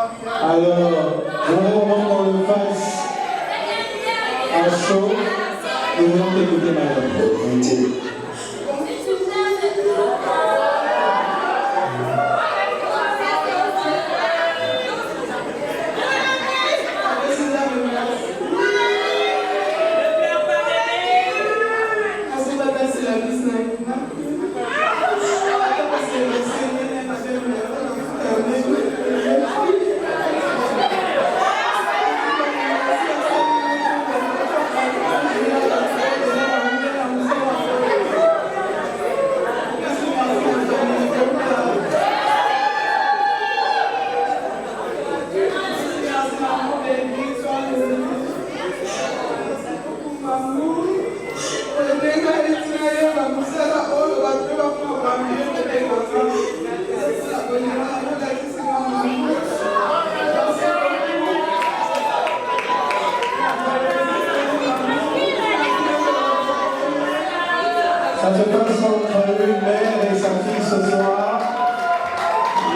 Alors, j'aimerais vraiment qu'on le fasse à chaud et vous en écoutez madame. Ça se passe entre une mère et sa fille ce soir.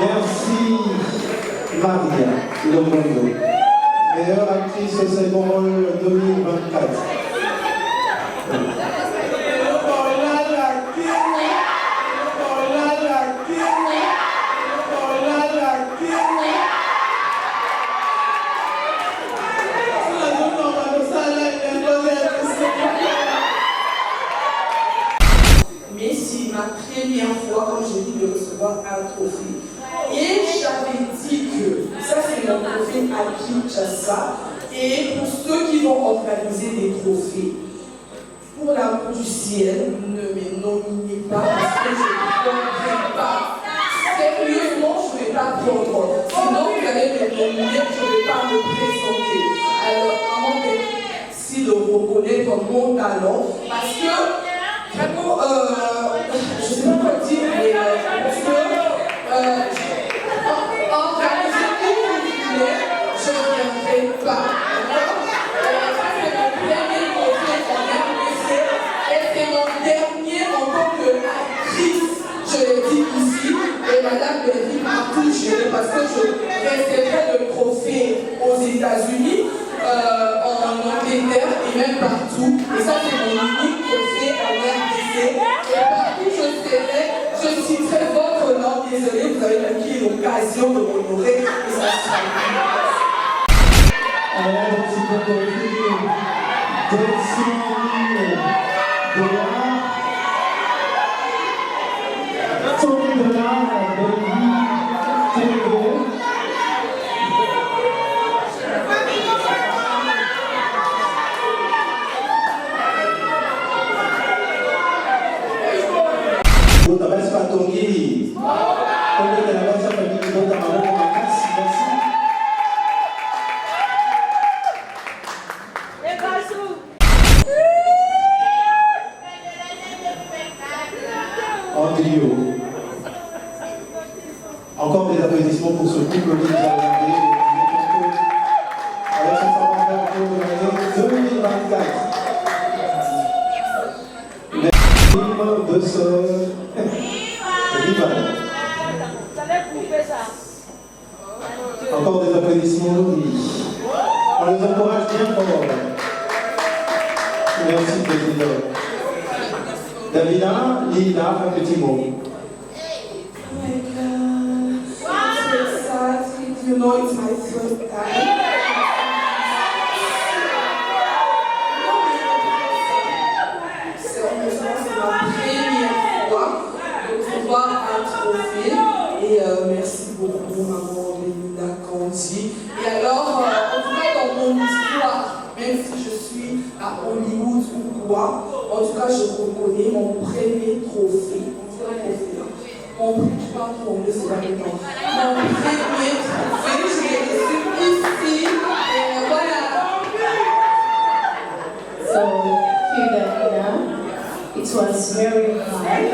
Merci Maria Lomondo. Meilleure actrice au second rôle 2024. Première fois, comme j'ai dit, de recevoir un trophée. Et j'avais dit que ça, c'est mon trophée à Kinshasa. Et pour ceux qui vont organiser des trophées, pour l'amour du ciel, ne me nominez pas parce que je ne prendrai pas. Sérieusement, je ne vais pas prendre. Sinon, vous allez me nominer, je ne vais pas me présenter. Alors, vraiment, merci de reconnaître mon talent parce que vraiment, je ne sais pas quoi dire, mais parce que organiser où vous voulez, je ne viendrai pas. Ça, c'est mon premier trophée en RDC et c'est mon dernier en tant qu'actrice. Je l'ai dit ici, et madame me dit partout, parce que je recevrai le trophée aux États-Unis, en Angleterre et même partout. Et ça, c'est mon unique trophée en RDC. Et partout je serai, je citerai votre nom. Désolé, vous avez acquis l'occasion de m'honorer. Et ça sera Alors, c'est pour offrir 200 000 $. 100 000 $, en trio. Encore des applaudissements pour ce couple qui nous a regardé avec ce savoir-faire de l'année 2024. Merci de ce rival. Encore des applaudissements. On les encourage bien fort. Merci, président. Davina, Lina, un petit mot. You know it's my first time. C'est ma première fois de recevoir un trophée. Et merci beaucoup, maman Belinda Candy. Et alors, en tout cas, dans mon histoire, même si je suis à Hollywood ou quoi, en tout cas, je reconnais mon premier trophée. Mon premier trophée, je l'ai reçu ici, et voilà. So, here now, it was very hard.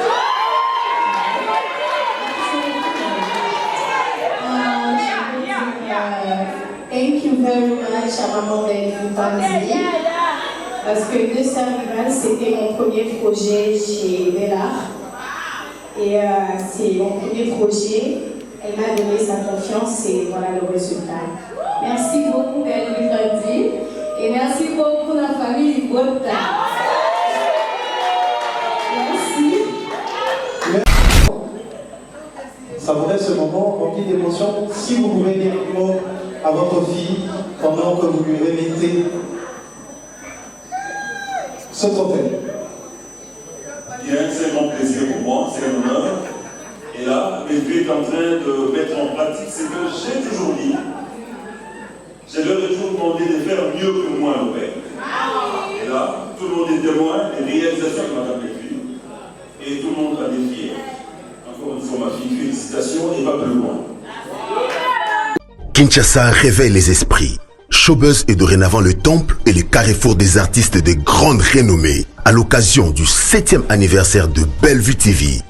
Thank you very much à Maman Belinda. Parce que Deux Sœurs Rivales, c'était mon premier projet chez Bellart. Et c'est mon premier projet. elle m'a donné sa confiance et voilà le résultat. Merci beaucoup, Belle Vivandi. Et merci beaucoup la famille Bota. Merci. Savourez ce moment rempli d'émotion. Si vous pouvez dire un mot à votre fille pendant que vous lui remettez ce trophée. Bien, c'est un grand plaisir pour moi, c'est un honneur. Et là, Bellevuy est en train de mettre en pratique ce que j'ai toujours dit. Je leur ai toujours demandé de faire mieux que moi au père. Et là, tout le monde est témoin des réalisations de Mme Bellevuy. Et tout le monde a des fiers. Encore une fois, ma fille, félicitations et va plus loin. Kinshasa réveille les esprits. Showbuzz est dorénavant le temple et le carrefour des artistes de grande renommée. À l'occasion du 7e anniversaire de Bellevue TV,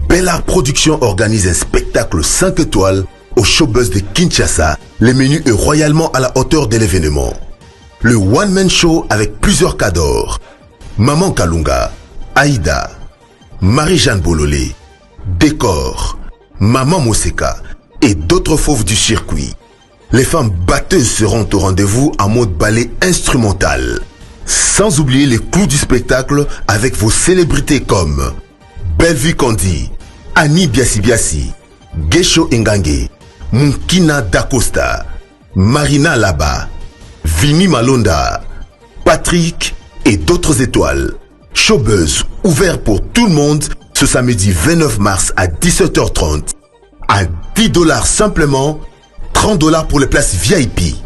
Bellart Productions organise un spectacle 5 étoiles au Showbuzz de Kinshasa. Le menu est royalement à la hauteur de l'événement. Le one-man show avec plusieurs cadors. Maman Kalunga, Aïda, Marie-Jeanne Bololé, Décor, Maman Moseka et d'autres fauves du circuit. Les femmes batteuses seront au rendez-vous en mode ballet instrumental. Sans oublier les clous du spectacle avec vos célébrités comme Bellevue Kandi, Annie Biasi Biasi, Gesho Engange, Munkina Dacosta, Marina Laba, Vini Malonda, Patrick et d'autres étoiles. Showbuzz ouvert pour tout le monde ce samedi 29 mars à 17h30 à $10 simplement, $30 pour les places VIP.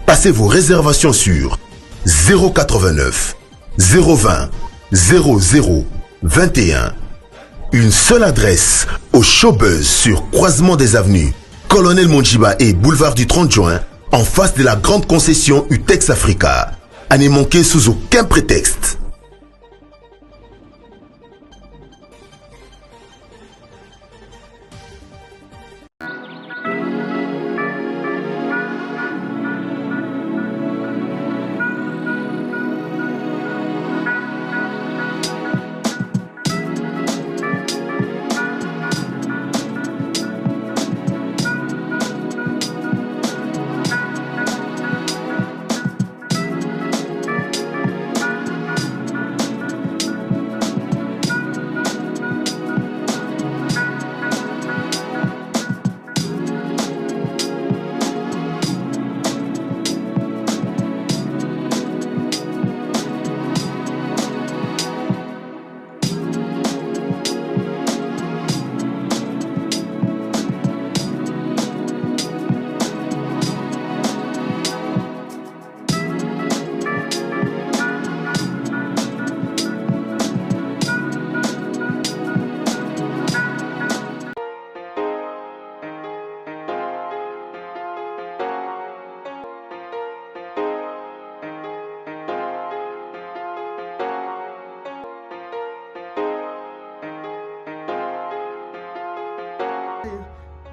Passez vos réservations sur 089 020 00 21. Une seule adresse au Showbuzz sur croisement des avenues Colonel Monjiba et boulevard du 30 juin en face de la grande concession Utex Africa. À ne manquer sous aucun prétexte.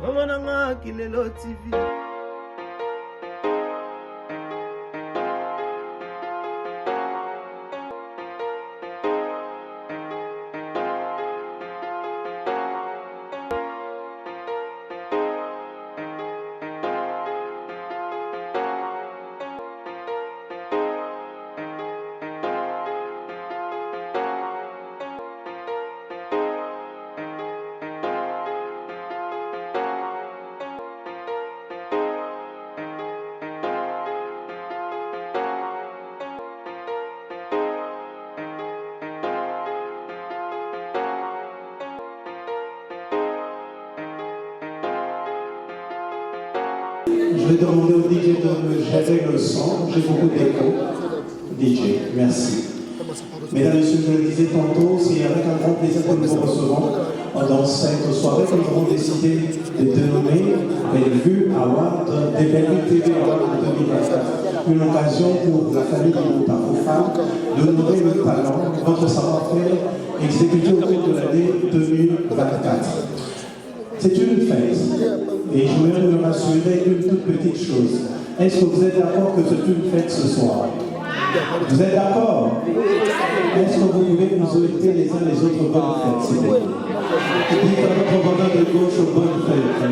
Maman Kilelo TV. Je vais demander au DJ de me gérer le son. J'ai beaucoup d'écho. DJ, merci. Mesdames et messieurs, je le disais tantôt, c'est avec un grand plaisir que nous vous recevons dans cette soirée que nous avons décidé de dénommer Bellevue Award, des Bellevue TV Award 2024. Une occasion pour la famille de vos femmes d'honorer le talent, votre savoir-faire exécuté au cours de l'année 2024. C'est une fête et je voudrais me rassurer d'une toute petite chose. Est-ce que vous êtes d'accord que c'est une fête ce soir? Vous êtes d'accord? Est-ce que vous pouvez nous souhaiter les uns les autres bonnes fêtes, s'il vous plaît?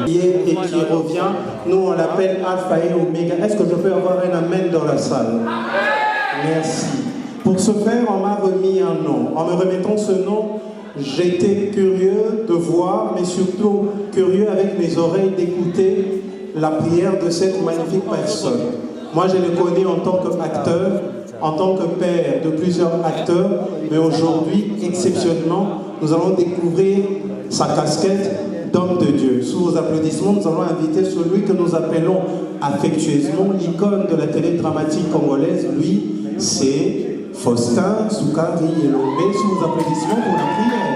Et qui revient, nous on l'appelle Alpha et Oméga. Est-ce que je peux avoir un amen dans la salle? Merci. Pour ce faire, on m'a remis un nom. En me remettant ce nom, j'étais curieux de voir, mais surtout curieux avec mes oreilles d'écouter la prière de cette magnifique personne. Moi, je le connais en tant qu'acteur, en tant que père de plusieurs acteurs, mais aujourd'hui, exceptionnellement, nous allons découvrir sa casquette d'homme de Dieu. Sous vos applaudissements, nous allons inviter celui que nous appelons affectueusement l'icône de la télé dramatique congolaise. Lui, c'est Faustin Soukari Yelombe. Sous vos applaudissements pour la prière.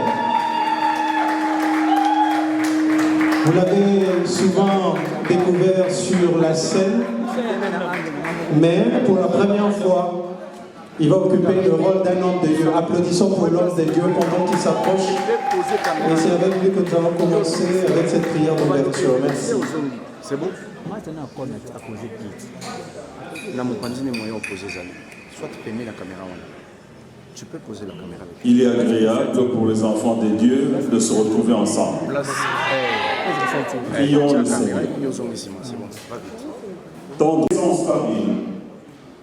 Vous l'avez souvent découvert sur la scène, mais pour la première fois, il va occuper le rôle d'un homme de Dieu. Applaudissons pour l'homme de Dieu pendant qu'il s'approche. Et c'est avec lui que nous allons commencer avec cette prière d'ouverture. Merci. C'est bon? Maintenant, on a posé qui? Là, mon pandine est moyen opposé. Soit tu peux mettre la caméra. Tu peux poser la caméra. Il est agréable pour les enfants de Dieu de se retrouver ensemble. Prions le Seigneur. Ton présence parmi nous,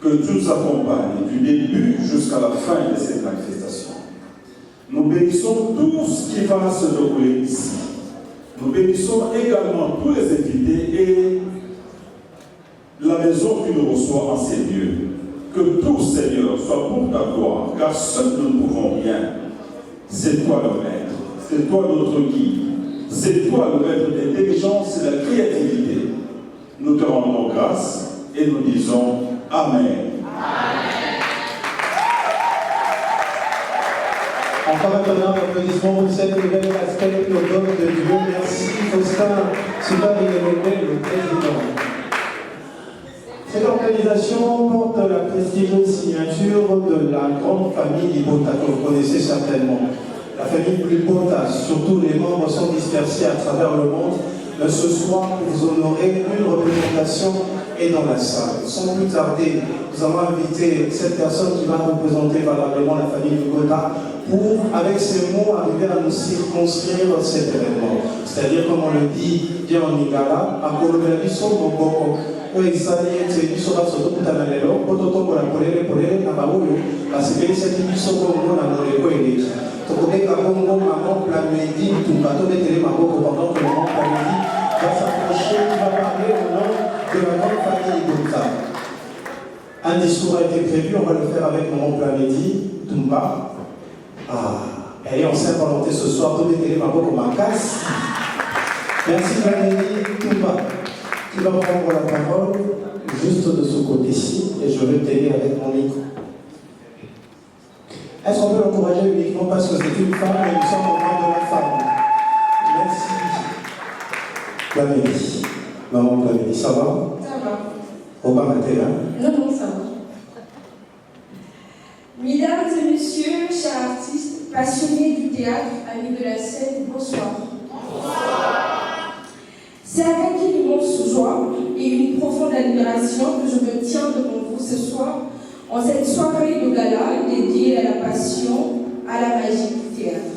que tu nous accompagnes du début jusqu'à la fin de cette manifestation. Nous bénissons tout ce qui va se dérouler ici. Nous bénissons également tous les invités et la maison qui nous reçoit en ces lieux. Que tout, Seigneur, soit pour ta gloire, car seul nous ne pouvons rien. C'est toi le maître, c'est toi notre guide, c'est toi le maître d'intelligence et de la créativité. Nous te rendons grâce et nous disons Amen. Encore un tonnerre d'applaudissements pour cette nouvelle casquette, le don de Dieu. Merci, Faustin Soukari Yelombe, le président. Cette organisation porte la prestigieuse signature de la grande famille Libota, que vous connaissez certainement. La famille Libota, surtout les membres sont dispersés à travers le monde. Mais ce soir, vous honorez une représentation et dans la salle. Sans plus tarder, nous allons inviter cette personne qui va représenter valablement la famille Libota pour, avec ces mots, arriver à nous circonscrire cet événement. C'est-à-dire, comme on le dit bien en Lingala, à Kolobelabiso Boboko. Exali ete biso basoto kutana lelo pototombola polele na baoyo basepelisa biso bongo na moleko eleki tokobeka bongo maman Plamedi tumba tobetele maboko pendant que maman Plamedi va s'approcher, va parler au nom de la grande famille Libota. Un discours a été prévu, on va le faire avec maman Plamedi Tumba. Elle est en sainte volonté ce soir, tobetele maboko makasi. Merci Plamedi Tumba. Tu vas prendre la parole juste de ce côté-ci et je vais t'aider avec mon micro. Est-ce qu'on peut l'encourager uniquement parce que c'est une femme et nous sommes au nom de la femme? Merci. Plamedi. Maman Plamedi, ça va? Ça va. Au bas matin, Non, ça va. Mesdames et messieurs, chers artistes, passionnés du théâtre, amis de la scène, bonsoir. C'est avec une immense joie et une profonde admiration que je me tiens devant vous ce soir en cette soirée de gala dédiée à la passion, à la magie du théâtre.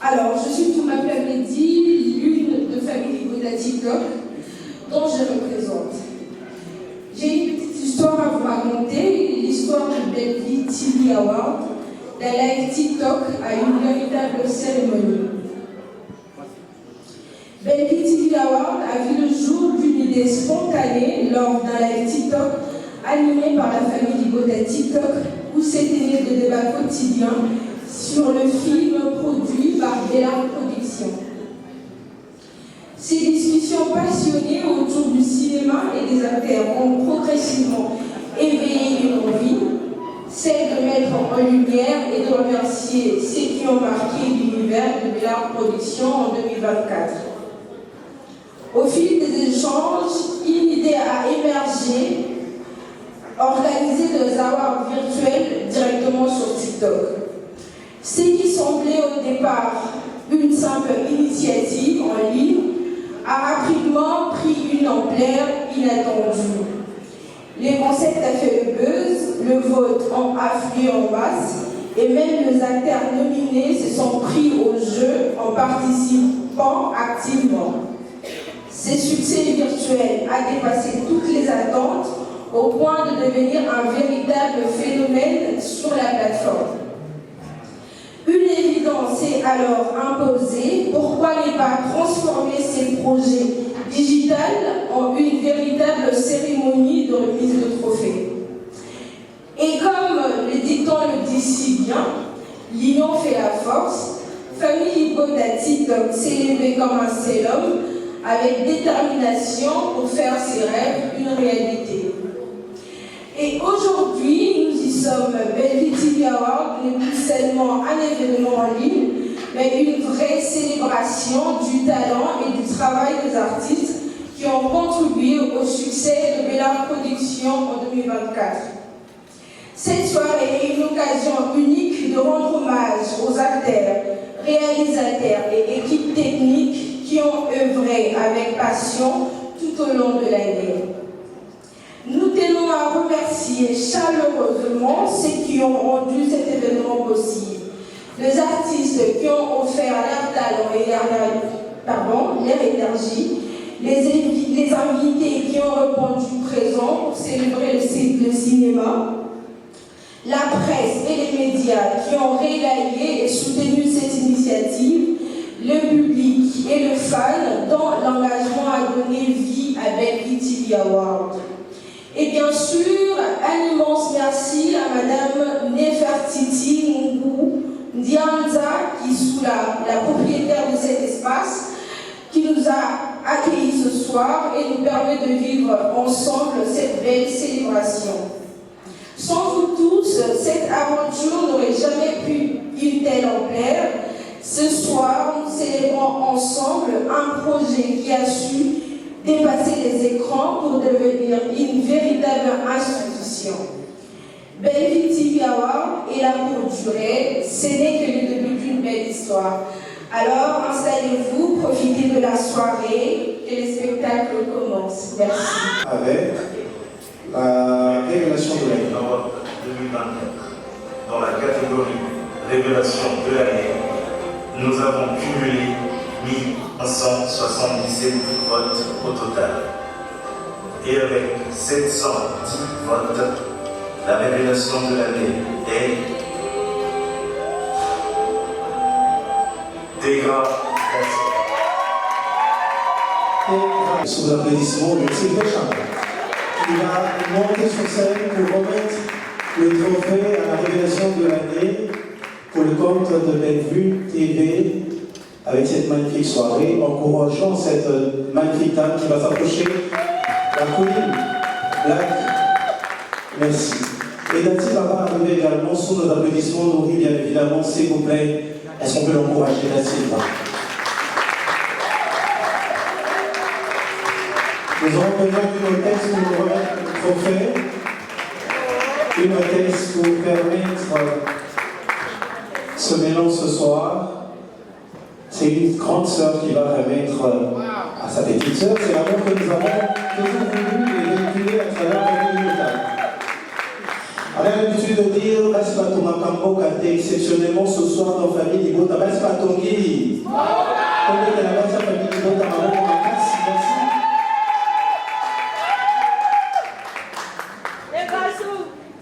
Alors, je suis Touma Plamedi, l'une de famille Libota TikTok, dont je représente. J'ai une petite histoire à vous raconter, l'histoire de Belle-Vie TV Award, d'un live TikTok à une véritable cérémonie. Belle-Vie TV Award a vu le jour d'une idée spontanée lors d'un live TikTok animé par la famille Libota TikTok où s'était né de débats quotidiens sur le film produit par Bellard Productions. Ces discussions passionnées autour du cinéma et des acteurs ont progressivement éveillé une envie, celle de mettre en lumière et de remercier ceux qui ont marqué l'univers de Bellard Productions en 2024. Au fil des échanges, une idée a émergé, organiser des awards virtuels directement sur TikTok. Ce qui semblait au départ une simple initiative en ligne a rapidement pris une ampleur inattendue. Les concepts a fait le buzz, le vote a afflué en masse Et même les acteurs nominés se sont pris au jeu en participant activement. Ce succès virtuel a dépassé toutes les attentes au point de devenir un véritable phénomène sur la plateforme. Une évidence s'est alors imposée, pourquoi ne pas transformer ces projets digitaux en une véritable cérémonie de remise de trophées. Et comme le dicton le dit si bien, l'union fait la force, Famille Bota TikTok s'est levée comme un seul homme, avec détermination pour faire ses rêves une réalité. Et aujourd'hui, nous y sommes. Bellevue TV Award n'est plus seulement un événement en ligne, mais une vraie célébration du talent et du travail des artistes qui ont contribué au succès de Bella Productions en 2024. Cette soirée est une occasion unique de rendre hommage aux acteurs, réalisateurs et équipes techniques qui ont œuvré avec passion tout au long de l'année. Nous tenons à remercier chaleureusement ceux qui ont rendu cet événement possible, les artistes qui ont offert leur talent et leur énergie, les invités qui ont répondu présents pour célébrer le cinéma, la presse et les médias qui ont relayé et soutenu cette initiative, le public et le fan dont l'engagement a donné vie à Bellevue TV Award. Et bien sûr, un immense merci à Madame Nefertiti Mungu Ndianza, qui est la propriétaire de cet espace, qui nous a accueillis ce soir et nous permet de vivre ensemble cette belle célébration. Sans vous tous, cette aventure n'aurait jamais pu une telle ampleur. Ce soir, nous célébrons ensemble un projet qui a su dépasser les écrans pour devenir une véritable institution. Bellevue TV Award est là pour durer, ce n'est que le début d'une belle histoire. Alors, installez-vous, profitez de la soirée, que les spectacles commencent. Merci. Avec la révélation de l'année. 2024, dans la catégorie révélation de l'année, nous avons cumulé 1177 votes au total. Et avec 710 votes, la révélation de l'année est Tegra. Sous l'applaudissement de Sylvain Chambre, qui va monter sur scène pour remettre le trophée à la révélation de l'année pour le compte de Bellevue TV avec cette magnifique soirée, encourageant cette magnifique dame qui va s'approcher la colline Black. Merci. Et Dati va arriver également sous nos applaudissements nourris, bien évidemment, s'il vous plaît. Est-ce qu'on peut l'encourager, Dati? Nous aurons besoin d'une hôtesse pour nous remettre le trophée. Une hôtesse pour permettre ce mélange ce soir. C'est une grande sœur qui va remettre à sa petite sœur. C'est l'amour que nous avons toujours voulu véhiculer à travers le local. On a l'habitude de dire Baspato Makambo Kate exceptionnellement ce soir dans la famille Libota. Baspato Ngili. Comme de la base de la famille Libota, Maman Makasi. Merci.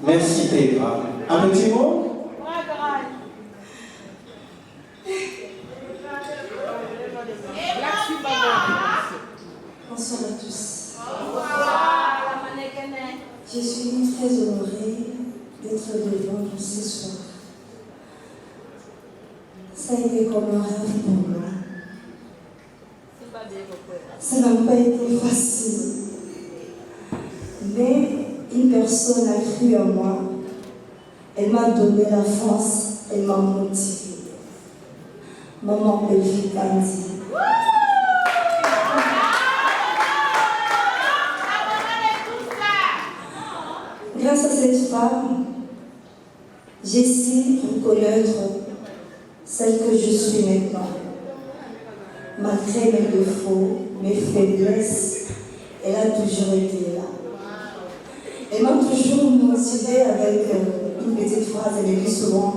Merci Tegra. Un petit mot? Bonsoir à tous. Je suis très honorée d'être devant vous ce soir. Ça a été comme un rêve pour moi. Ça n'a pas été facile. Mais une personne a cru en moi. Elle m'a donné la force, elle m'a motivée. Maman Bellevue Kandi. Grâce à cette femme, j'ai su reconnaître celle que je suis maintenant. Malgré mes défauts, mes faiblesses, elle a toujours été là. Elle m'a toujours motivée avec une petite phrase, elle me dit souvent,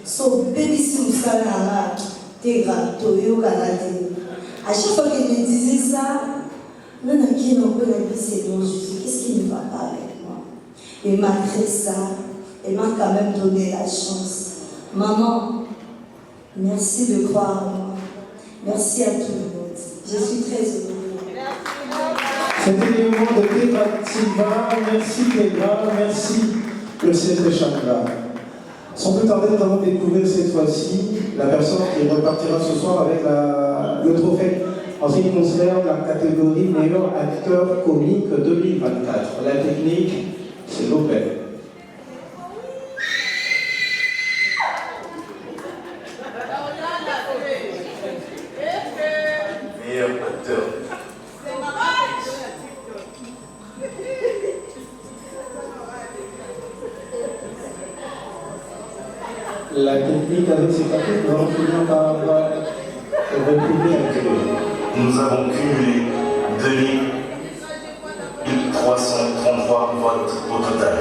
So, baby, si vous savez, t'es grave, à chaque fois qu'elle me disait ça, non, qui n'a pas la vie, c'est non, Jésus, qu'est-ce qui ne va pas avec moi? Et malgré ça, elle m'a quand même donné la chance. Maman, merci de croire en moi. Merci à tout le monde. Je suis très heureuse. C'était les moments de Tegra Silva. Merci Tegra, merci le CSP Chakra. Sans plus tarder, nous allons découvrir cette fois-ci la personne qui repartira ce soir avec le trophée en ce qui concerne la catégorie meilleur acteur comique 2024. La technique, c'est l'opéra. Meilleur acteur. La technique avec ses papiers, nous allons finir par retrouver un peu. Nous avons cumulé 2333 votes au total.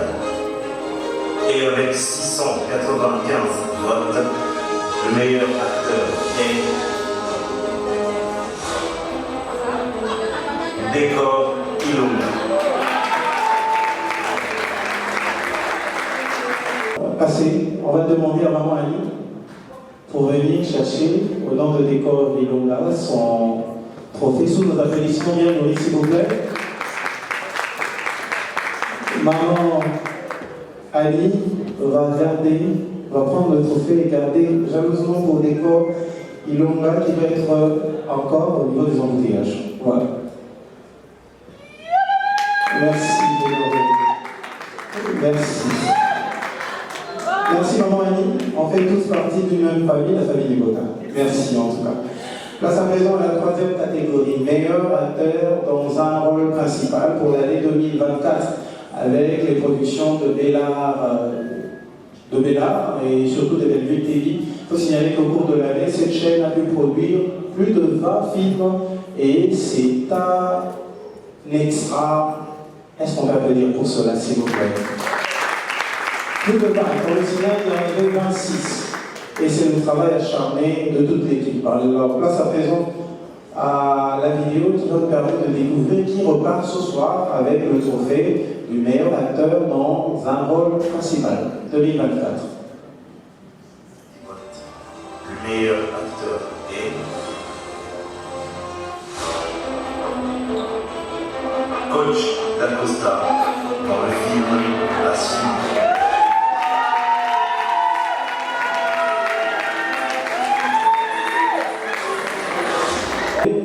Et avec 695 votes, le meilleur acteur est Décor Ilonga. On va demander à Maman Ali pour venir chercher au nom de Décor Ilonga son trophée sous nos applaudissements bien nourris, s'il vous plaît. Maman Ali va prendre le trophée et garder jalousement pour Décor Ilonga qui va être encore au niveau des embouteillages. Voilà. Merci, Décor. Merci. Merci Maman Annie, on fait tous partie d'une même famille, la famille du Bota. Merci en tout cas. Place à présent à la troisième catégorie, meilleur acteur dans un rôle principal pour l'année 2024 avec les productions de Bellard et surtout de Bellevue TV. Il faut signaler qu'au cours de l'année, cette chaîne a pu produire plus de 20 films et c'est un extra. Est-ce qu'on peut applaudir pour cela, s'il vous plaît? Plus de 20, pour le cinéma, il y en avait 26. Et c'est le travail acharné de toute l'équipe. Alors, place à présent à la vidéo qui va nous permettre de découvrir qui repart ce soir avec le trophée du meilleur acteur dans un rôle principal 2024. Le meilleur acteur est Coach D'Acosta dans le film La Suite.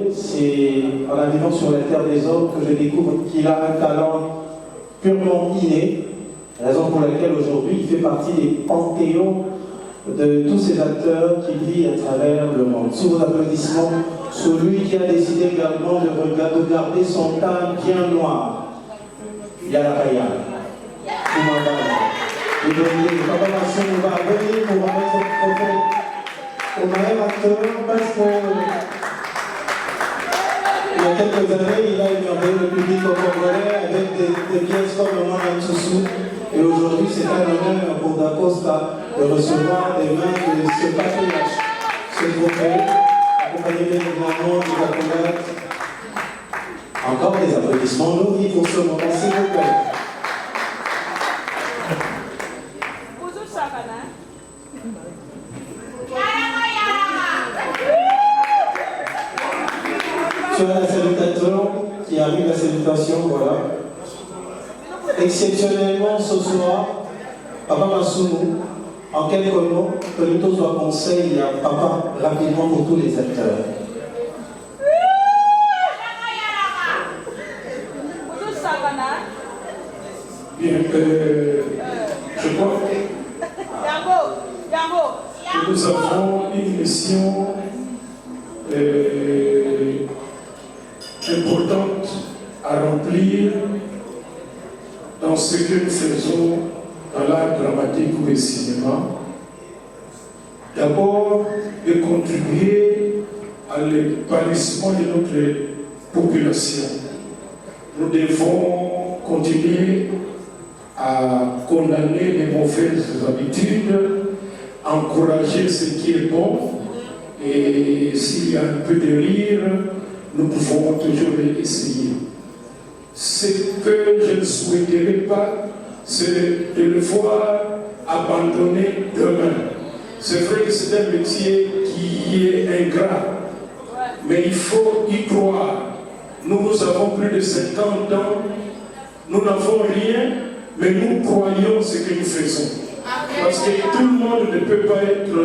C'est en arrivant sur la terre des hommes que je découvre qu'il a un talent purement inné, raison pour laquelle aujourd'hui il fait partie des panthéons de tous ces acteurs qui brillent à travers le monde. Sous vos applaudissements, celui qui a décidé également de garder son teint bien noir, Yaraya, et de Papa Masson va venir pour remettre ce trophée au meilleur acteur parce que il y a quelques années, il a émerveillé le public congolais avec des pièces comme le Mwana Ntsusu. Et aujourd'hui, c'est un honneur pour D'Acosta de recevoir des mains de ce patriarche, ce trophée, accompagné bien évidemment du Bakongat. Encore des applaudissements nourris pour ce moment, s'il vous plaît. Tu as la salutation qui arrive, la salutation, voilà. Exceptionnellement ce soir, Papa Massoumou, en quelques mots, que nous tous doit conseiller à Papa rapidement pour tous les acteurs. Bien, je crois que nous avons une mission importante à remplir dans ce que nous faisons dans l'art dramatique ou le cinéma. D'abord, de contribuer à l'épanouissement de notre population. Nous devons continuer à condamner les mauvaises habitudes encourager ce qui est bon. Et s'il y a un peu de rire, nous pouvons toujours essayer. Ce que je ne souhaiterais pas, c'est de le voir abandonner demain. C'est vrai que c'est un métier qui est ingrat, mais il faut y croire. Nous avons plus de 50 ans, nous n'avons rien, mais nous croyons ce que nous faisons. Parce que tout le monde ne peut pas être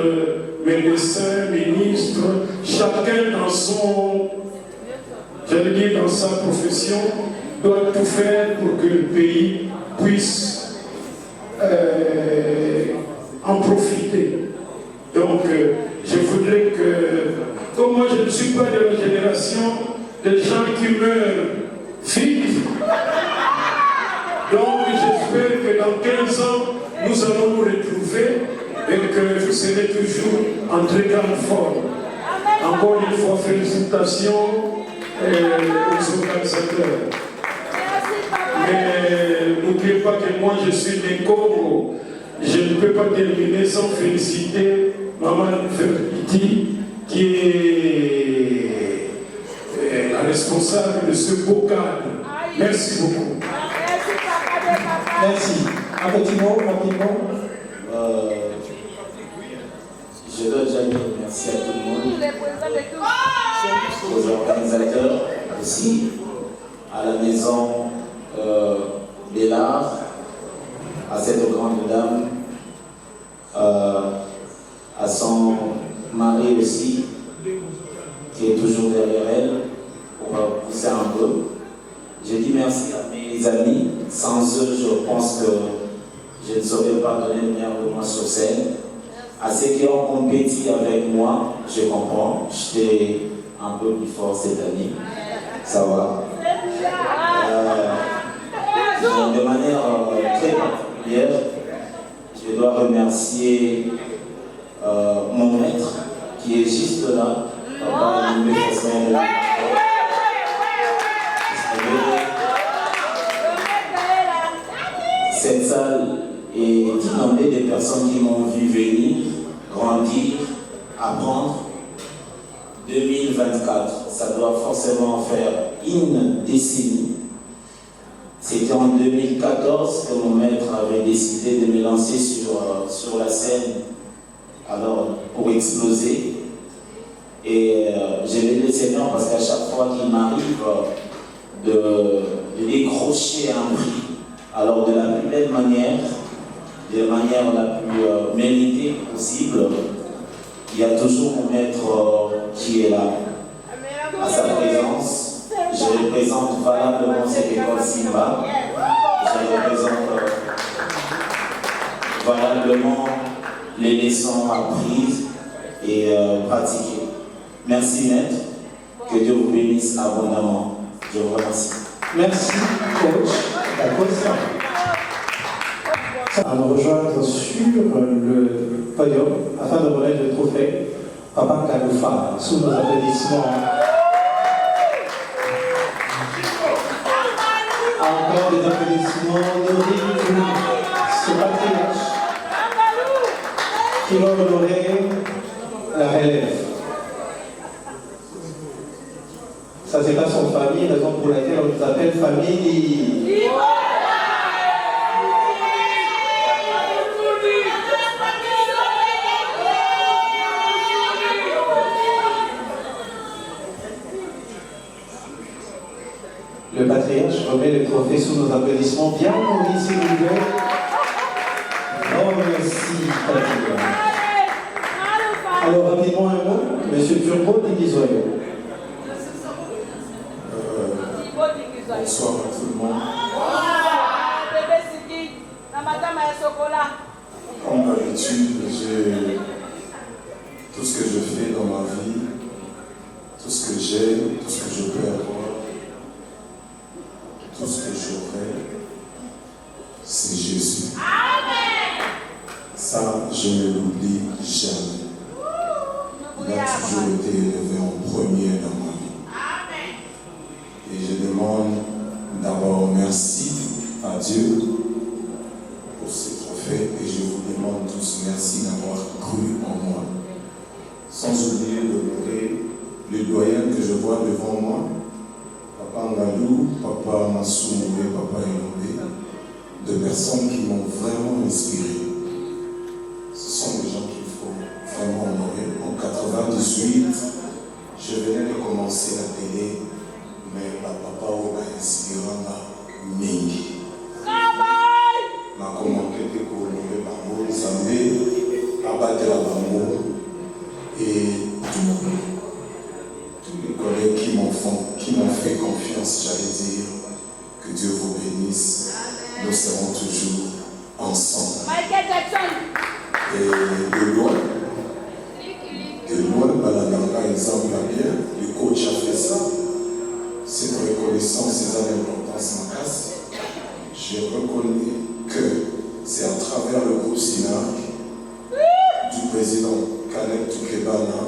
médecin, ministre, chacun dans son, j'allais dire dans sa profession, doit tout faire pour que le pays puisse en profiter. Donc, je voudrais que, comme moi je ne suis pas de la génération des gens qui meurent vite, donc j'espère que dans 15 ans, nous allons nous retrouver et que vous serez toujours en très grande forme. Encore une fois, félicitations aux organisateurs. Mais n'oubliez pas que moi je suis né Congo. Je ne peux pas terminer sans féliciter Maman Fertiti qui est la responsable de ce beau cadre. Merci beaucoup. Merci. Un petit mot, rapidement. Je dois déjà dire merci à tout le monde, aux organisateurs aussi, à la maison Bellard, à cette grande dame, à son mari aussi, qui est toujours derrière elle, pour pousser un peu. Je dis merci à mes amis. Sans eux, je pense que je ne saurais pas donner le meilleur de moi sur scène. À ceux qui ont compétit avec moi, je comprends. J'étais un peu plus fort cette année. Ça va. De manière très particulière, je dois remercier mon maître qui est juste là. Cette salle est inondée de personnes qui m'ont vu venir, grandir, apprendre. 2024, ça doit forcément faire une décennie. C'était en 2014 que mon maître avait décidé de me lancer sur la scène alors pour exploser. Et je vais le Seigneur parce qu'à chaque fois qu'il m'arrive de décrocher un prix, alors de la plus belle manière, de la manière la plus méritée possible, il y a toujours mon maître qui est là. À sa présence, je représente valablement cette école Simba. Je représente valablement les leçons apprises et pratiquées. Merci maître, que Dieu vous bénisse abondamment. Je vous remercie. Merci coach. À nous rejoindre sur le podium afin de remettre le trophée Papa Kaloufa sous nos applaudissements. Encore des applaudissements Nourri, ce patriarche qui va honorer la relève. Ça, c'est pas son famille, raison pour laquelle on nous appelle famille. Le patriarche remet le trophée sous nos applaudissements. Bien, Maurice, s'il vous plaît. Oh, merci, patriarche. Alors, rapidement un mot, Monsieur Turbo, Digisoyo. Bonsoir à tout le monde. Comme d'habitude, tout ce que je fais dans ma vie, tout ce que j'ai, tout ce que je peux avoir, tout ce que j'aurai, c'est Jésus. Ça, je ne l'oublie jamais. Il a toujours été élevé en premier dans ma vie. Et je demande d'abord merci à Dieu pour ces trophées et je vous demande tous merci d'avoir cru Malou, papa Massoumoué, papa Elombe, de personnes qui m'ont vraiment inspiré. Ce sont des gens qu'il faut vraiment honorer. En 98, je venais de commencer la télé, mais la papa m'a inspiré à Mingi. Ma commande était pour honorer Bambo, Zambé, abattre la Bambo et tous les collègues qui m'ont fait confiance, j'allais dire que Dieu vous bénisse. Nous serons toujours ensemble. Et de loin, Balananga, exemple bien, le coach a fait ça. Cette reconnaissance, c'est une importance en casse. Je reconnais que c'est à travers le groupe SINAC du président Caleb Toukebana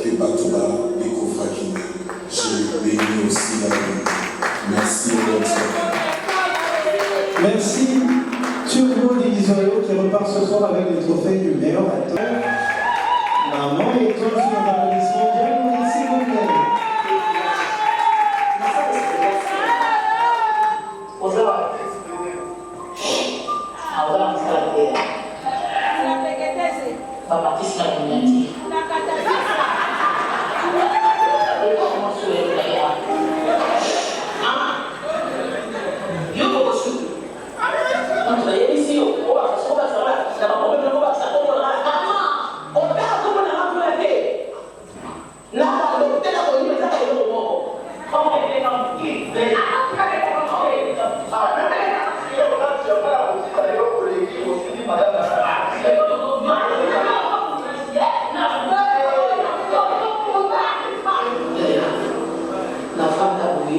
que Batouba découvre Kina. Je bénis aussi la vie. Merci Merci Turbo Delisoyo qui repart ce soir avec le trophée du meilleur acteur. Maman et toi sur un applaudissement bien, merci beaucoup.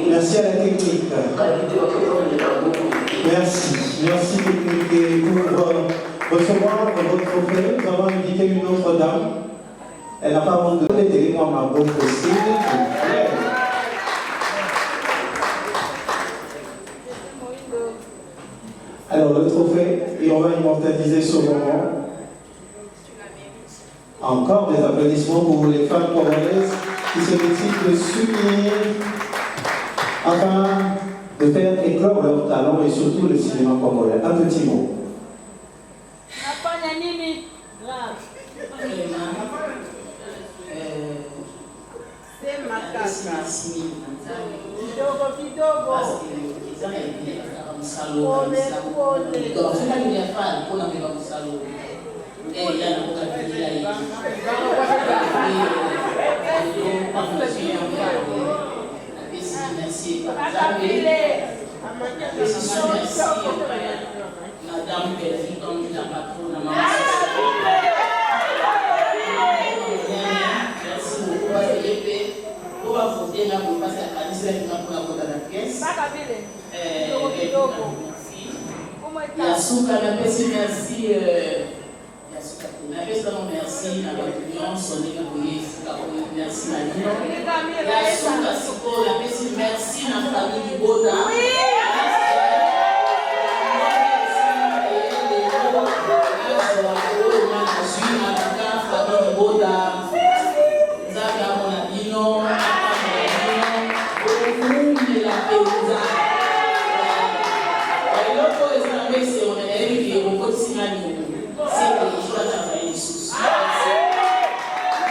Merci à la technique. Merci technique. Et pour recevoir votre trophée, nous avons invité une autre dame. Elle n'a pas honte de l'aider, moi, ma bonne possible. Alors le trophée, et on va immortaliser ce moment. Encore des applaudissements pour les femmes congolaises qui se décident de s'unir afin de faire éclore leur talent et surtout le cinéma congolais. Un petit mot. Merci. Madame Belfi, comme la patronne, merci beaucoup. On va voter là pour passer à l'issue pour la vote à la pièce. Yasuka, merci. Merci à l'opinion, Sonia merci Yasuka Siko, merci à la famille Boda.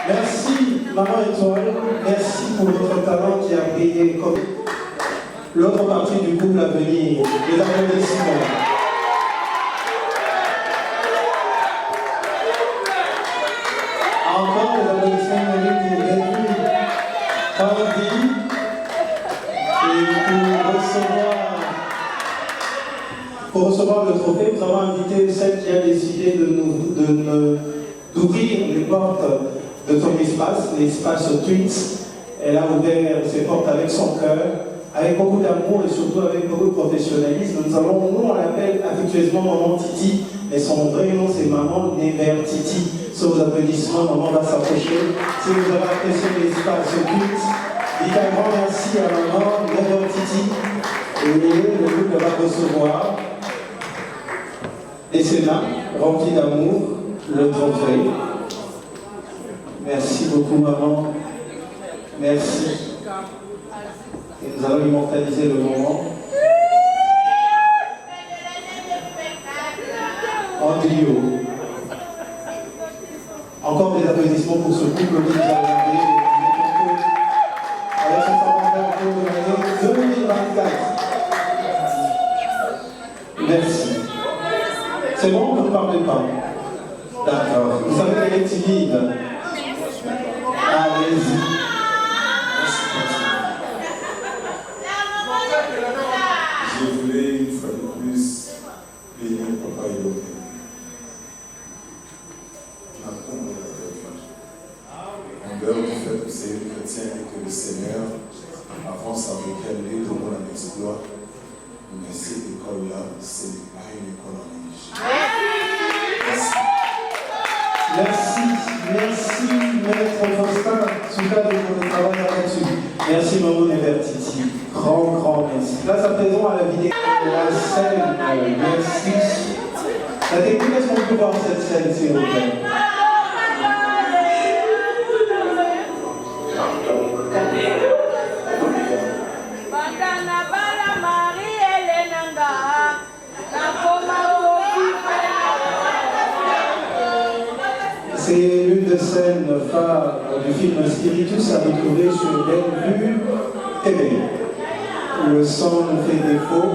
Merci, Maman Étoile, merci pour votre talent qui a brillé comme l'autre partie du couple à venir. Les applaudissements. Encore les applaudissements pour Rémi Hardy et pour recevoir le trophée, nous avons invité celle qui a décidé d'ouvrir les portes de son espace, l'espace Twins. Elle a ouvert ses portes avec son cœur, avec beaucoup d'amour et surtout avec beaucoup de professionnalisme. Nous on l'appelle affectueusement Maman Titi, mais son vrai nom c'est Maman Nevertiti. Sous vos applaudissements, Maman va s'approcher. Si vous avez apprécié l'espace Twins, dites un grand merci à Maman Nevertiti. Et le couple va recevoir et ses mains remplies d'amour, le trophée. Merci beaucoup, maman. Merci. Et nous allons immortaliser le moment en duo. Encore des applaudissements pour ce couple qui nous a regardé avec son savoir-faire au cours de l'année 2024. Merci. C'est bon, vous ne parlez pas. D'accord. Vous savez qu'elle est timide. Allez-y. Je voulais une fois de plus bénir Papa Yoké. En dehors du fait que c'est une chrétienne et que le Seigneur avance avec elle et demande un exploit, mais cette école-là, ce n'est pas une école en Égypte. Merci, merci, Maître Faustin, Souka de votre travail là-dessus. Merci, Maman Nevertiti. Grand merci. Place à présent à la vidéo de la scène. Merci. La technique, est-ce qu'on peut voir cette scène, s'il vous plaît? C'est l'une des scènes phares du film Spiritus à retrouver sur Bellevue TV. Le son nous fait défaut.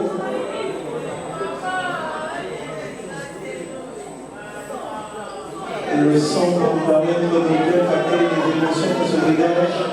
Le son va nous permettre de bien capter les émotions qui se dégagent.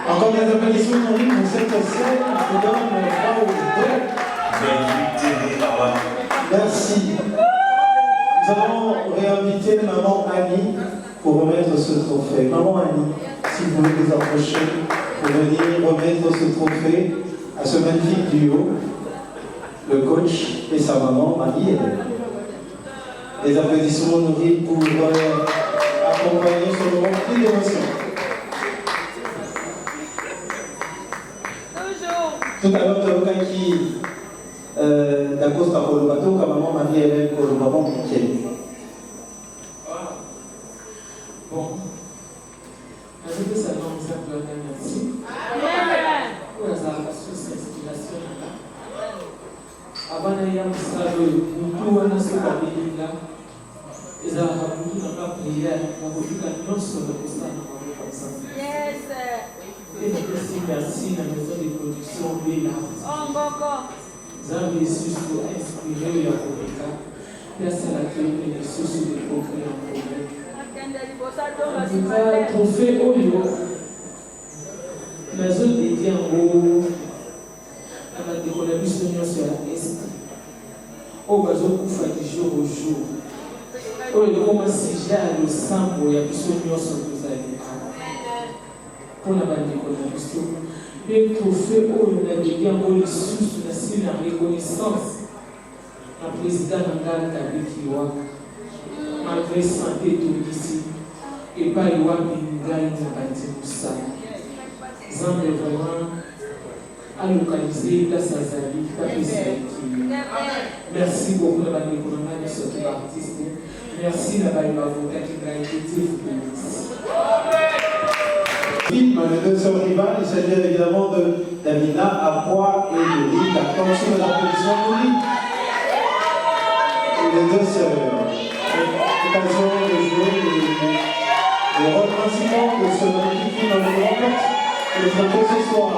Encore des applaudissements pour cette scène. Je vous donne la parole. Merci. Nous allons réinviter Maman Annie pour remettre ce trophée. Maman Annie, si vous voulez vous approcher pour venir remettre ce trophée à ce magnifique duo, le coach et sa maman Marie-Hélène. Des applaudissements nourris pour accompagner ce moment plein d'émotion. Tout à l'heure, tu as qui d'Acosta pour le bateau, comme maman Marie-Hélène pour le maman Michel. Bon, avec ça, nous avons merci. Pour la inspiration. Avant d'aller à Moussado, nous pouvons nous séparer là. Et ça va nous faire la prière. Nous avons vu la nuance sur le Moussado comme ça. Yes. Et merci à la maison de production Béla. Zambie Jesus pour inspirer la Africa. Merci à la clé de Jesus de procréer un problème. On va trouver au lieu. La zone dédiée en haut. À la décollation sur la Est. Au bateau pour faire du jour au jour. Au lieu de commencer déjà le sang pour y avoir sur nous sur vous allez. Pour la décollation. Et trophée où on a dédié en haut le sous la reconnaissance. La présidente Nangala Kabikiwa. Malgré santé tout ici. Et pas y avoir Bingaï Nabati Moussa. Zambe vraiment. À localiser la Sazali, merci beaucoup de la découverte de ce artiste. Merci d'avoir avocat qui a été Film, les deux sœurs rivales, il s'agit évidemment de Davina, Apois et de Lille. Attention aux applaudissements de Lille. les deux sœurs. L'occasion de jouer les rôles principaux de ce magnifique film dans le grand porte le trophée ce soir.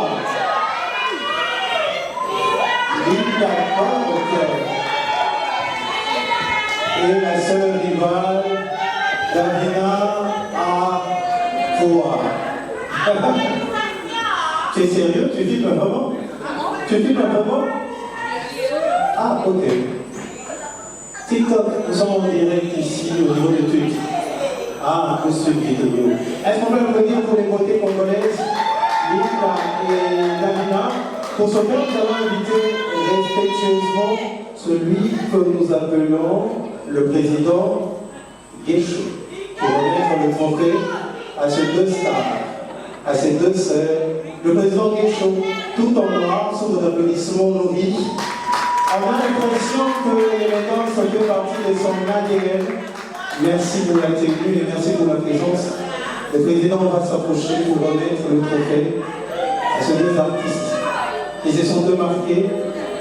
Linda Cork et la sœur rivale Davina Akoa. Tu es sérieux? Tu filmes un moment? Tu filmes un moment? Ah, ok. TikTok, nous sommes en direct ici au niveau de Twitch. Ah, costume vidéo. Est-ce qu'on peut applaudir pour les beautés congolaises, Linda et Davina? Pour ce faire, nous allons inviter respectueusement celui que nous appelons le président Guéchou, pour remettre le trophée à ces deux stars, à ces deux sœurs. Le président Guéchou, tout en noir, sous vos applaudissements nourris. On a l'impression que l'élégance fait partie de son ADN. Merci pour la tenue et merci pour la présence. Le président va s'approcher pour remettre le trophée à ces deux artistes qui se sont démarqués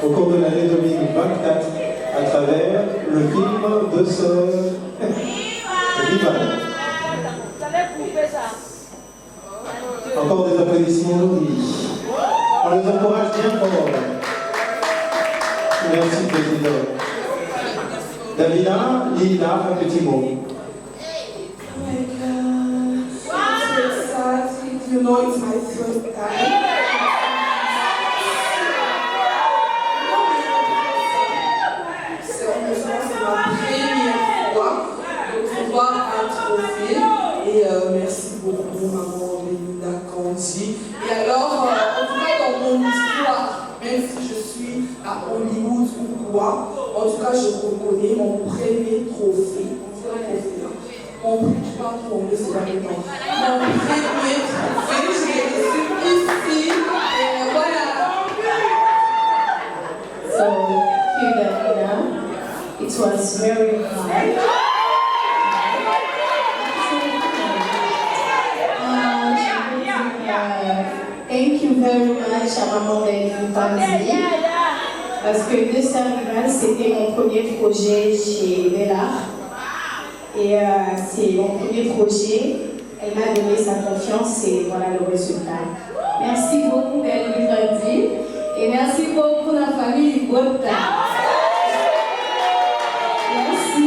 au cours de l'année 2024 à travers le film de ce rival. Encore des applaudissements nourris. On les encourage bien fort. Merci, président. Davina, Lina, un petit mot. You know it's my first time. C'est ma première fois de pouvoir un trophée. Et merci beaucoup, maman Belinda Kandi. Et alors, en tout cas, dans mon histoire, même si je suis à Hollywood ou quoi, en tout cas, je reconnais mon premier trophée. C'est un trophée, hein. Mon prix, je parle trop anglais, c'est pas maintenant. Mon premier trophée, je l'ai reçu ici. Et voilà. So, it was very hard. Thank you very much à Maman Belinda Kandi. Parce que Deux Sœurs Rivales, c'était mon premier projet chez Bellart. Et c'est mon premier projet. Elle m'a donné sa confiance et voilà le résultat. Merci beaucoup Belinda Kandi. Et merci beaucoup la famille Bota. Merci.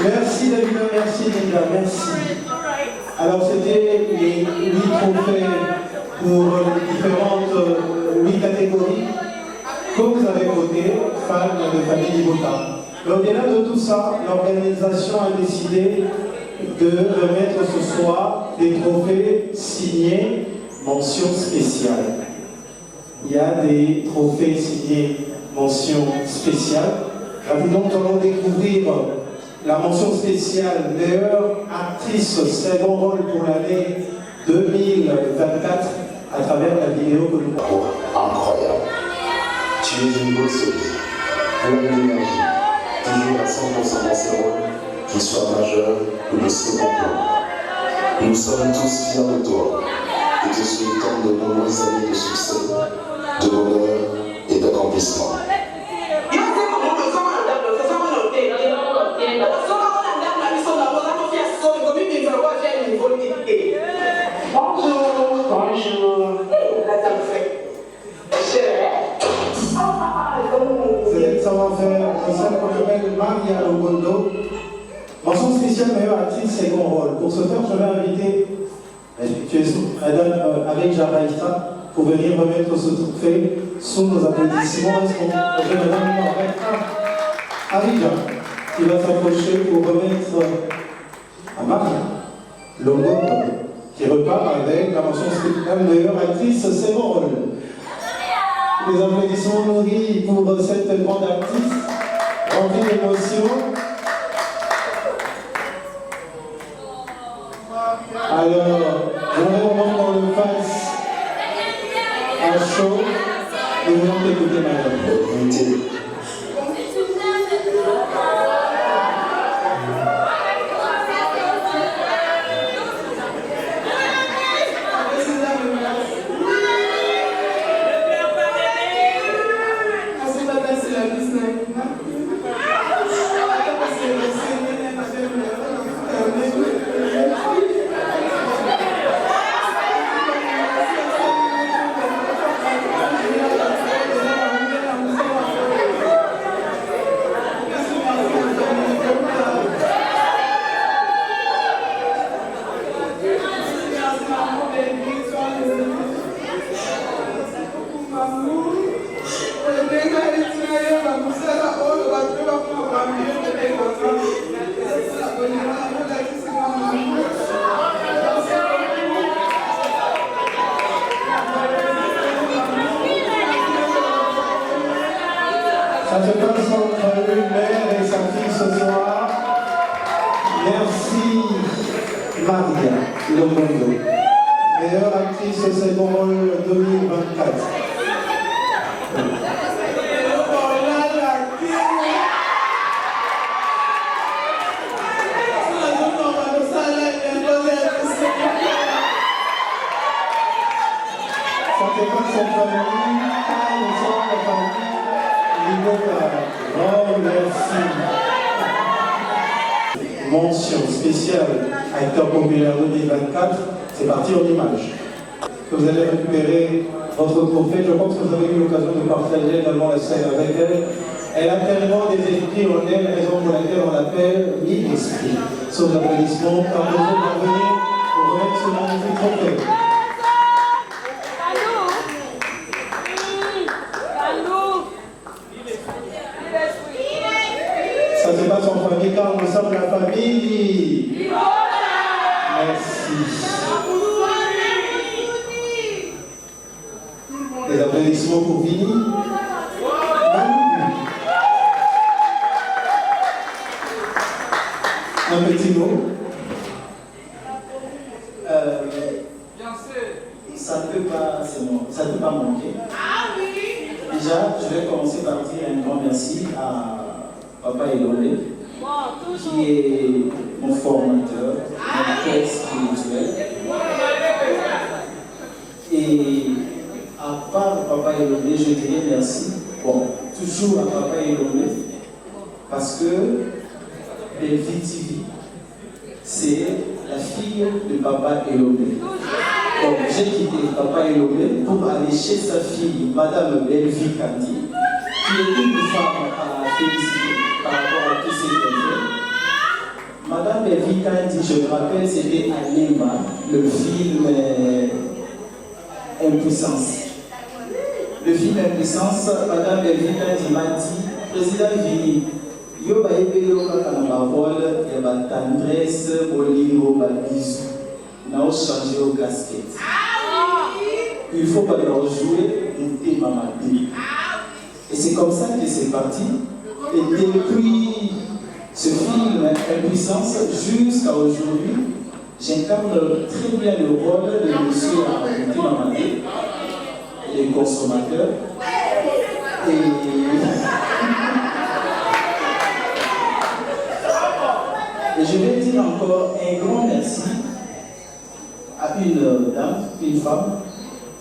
Merci Davina, merci Linda, merci. Alors c'était les 8 trophées pour les différentes 8 catégories. Comme vous avez voté, fans de famille Bota. Mais au-delà de tout ça, l'organisation a décidé de remettre ce soir des trophées signés mention spéciale. Il y a des trophées signés mention spéciale. Rapidement, nous allons découvrir la mention spéciale meilleure actrice second rôle pour l'année 2024 à travers la vidéo que nous voyons. Incroyable. Tu es une bosseuse, pleine d'énergie, toujours à 100% dans ses rôles, qu'il soit majeur ou de second plan. Nous sommes tous fiers de toi et te souhaitons de nombreuses années de succès, de bonheur et d'accomplissement. C'est savoir-faire, c'est celle qu'on appelle Maria Logondo. Mention spéciale meilleure actrice second rôle. Pour ce faire, je vais inviter Madame Arija Raïta pour venir remettre ce trophée sous nos applaudissements. Est-ce qu'on peut Madame Arija qui va s'approcher pour remettre à Maria Logondo qui repart avec la mention spéciale meilleure actrice second rôle. Les applaudissements nourris pour cette grande artiste, remplie d'émotion. Alors, j'aimerais vraiment qu'on le fasse à chaud et vous en écoutez madame. Lomondo. Meilleure actrice second rôle 2024. Ça fait pas son famille, la famille, oh merci. Mention spéciale acteur populaire 2024, c'est parti en image. Que vous allez récupérer votre trophée. Je pense que vous avez eu l'occasion de partager également la scène avec elle. Elle a tellement des esprits en elle, raison pour laquelle on l'appelle l'esprit. Sauf l'applaudissement, par besoin de revenir pour remettre ce magnifique trophée. Ça se passe en famille car nous sommes la famille. Merci. Des applaudissements pour Vini. Un petit mot. Ça ne peut pas manquer. Déjà, je vais commencer par dire un grand merci à Papa Elolé, qui est mon formateur, mon père spirituel. Et à part Papa Elolé, je dirais merci. Bon, toujours à Papa Elolé, parce que Belleville TV, c'est la fille de Papa Elolé. Donc j'ai quitté Papa Elolé pour aller chez sa fille, Madame Belleville Kandi, qui est une femme à féliciter par rapport à tout ce qu'elle fait. Madame Belleville Kandi, je me rappelle, c'était à Lima, le film Impuissance. Le film Impuissance, Madame Belleville Kandi m'a dit, Président Vini, yo ba ebelo kaka na parole ya ba tendresse bolingo ba bisou na o changer au casquette. Il faut pas leur jouer un thème mamadé. Et c'est comme ça que c'est parti. Et depuis ce film Impuissance jusqu'à aujourd'hui, j'incarne très bien le rôle de monsieur Abouti Mamadé, les consommateurs. Et je vais dire encore un grand merci à une dame, une femme,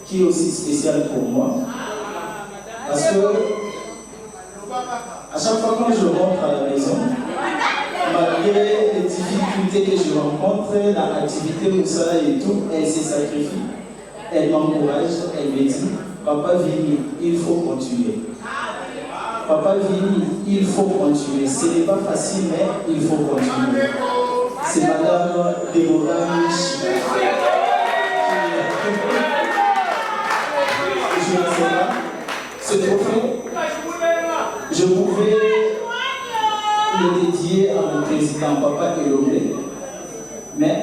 qui est aussi spéciale pour moi. Parce que à chaque fois quand je rentre à la maison, malgré les difficultés que je rencontre, dans l'activité où ça et tout, elle se sacrifie. Elle m'encourage, elle me dit, Papa Vini, il faut continuer. Papa Vini, il faut continuer. Ce n'est pas facile, mais il faut continuer. C'est Madame Déborah Mich. Je ne sais pas. Ce trophée, je pouvais le dédier à mon président, Papa Elomé, mais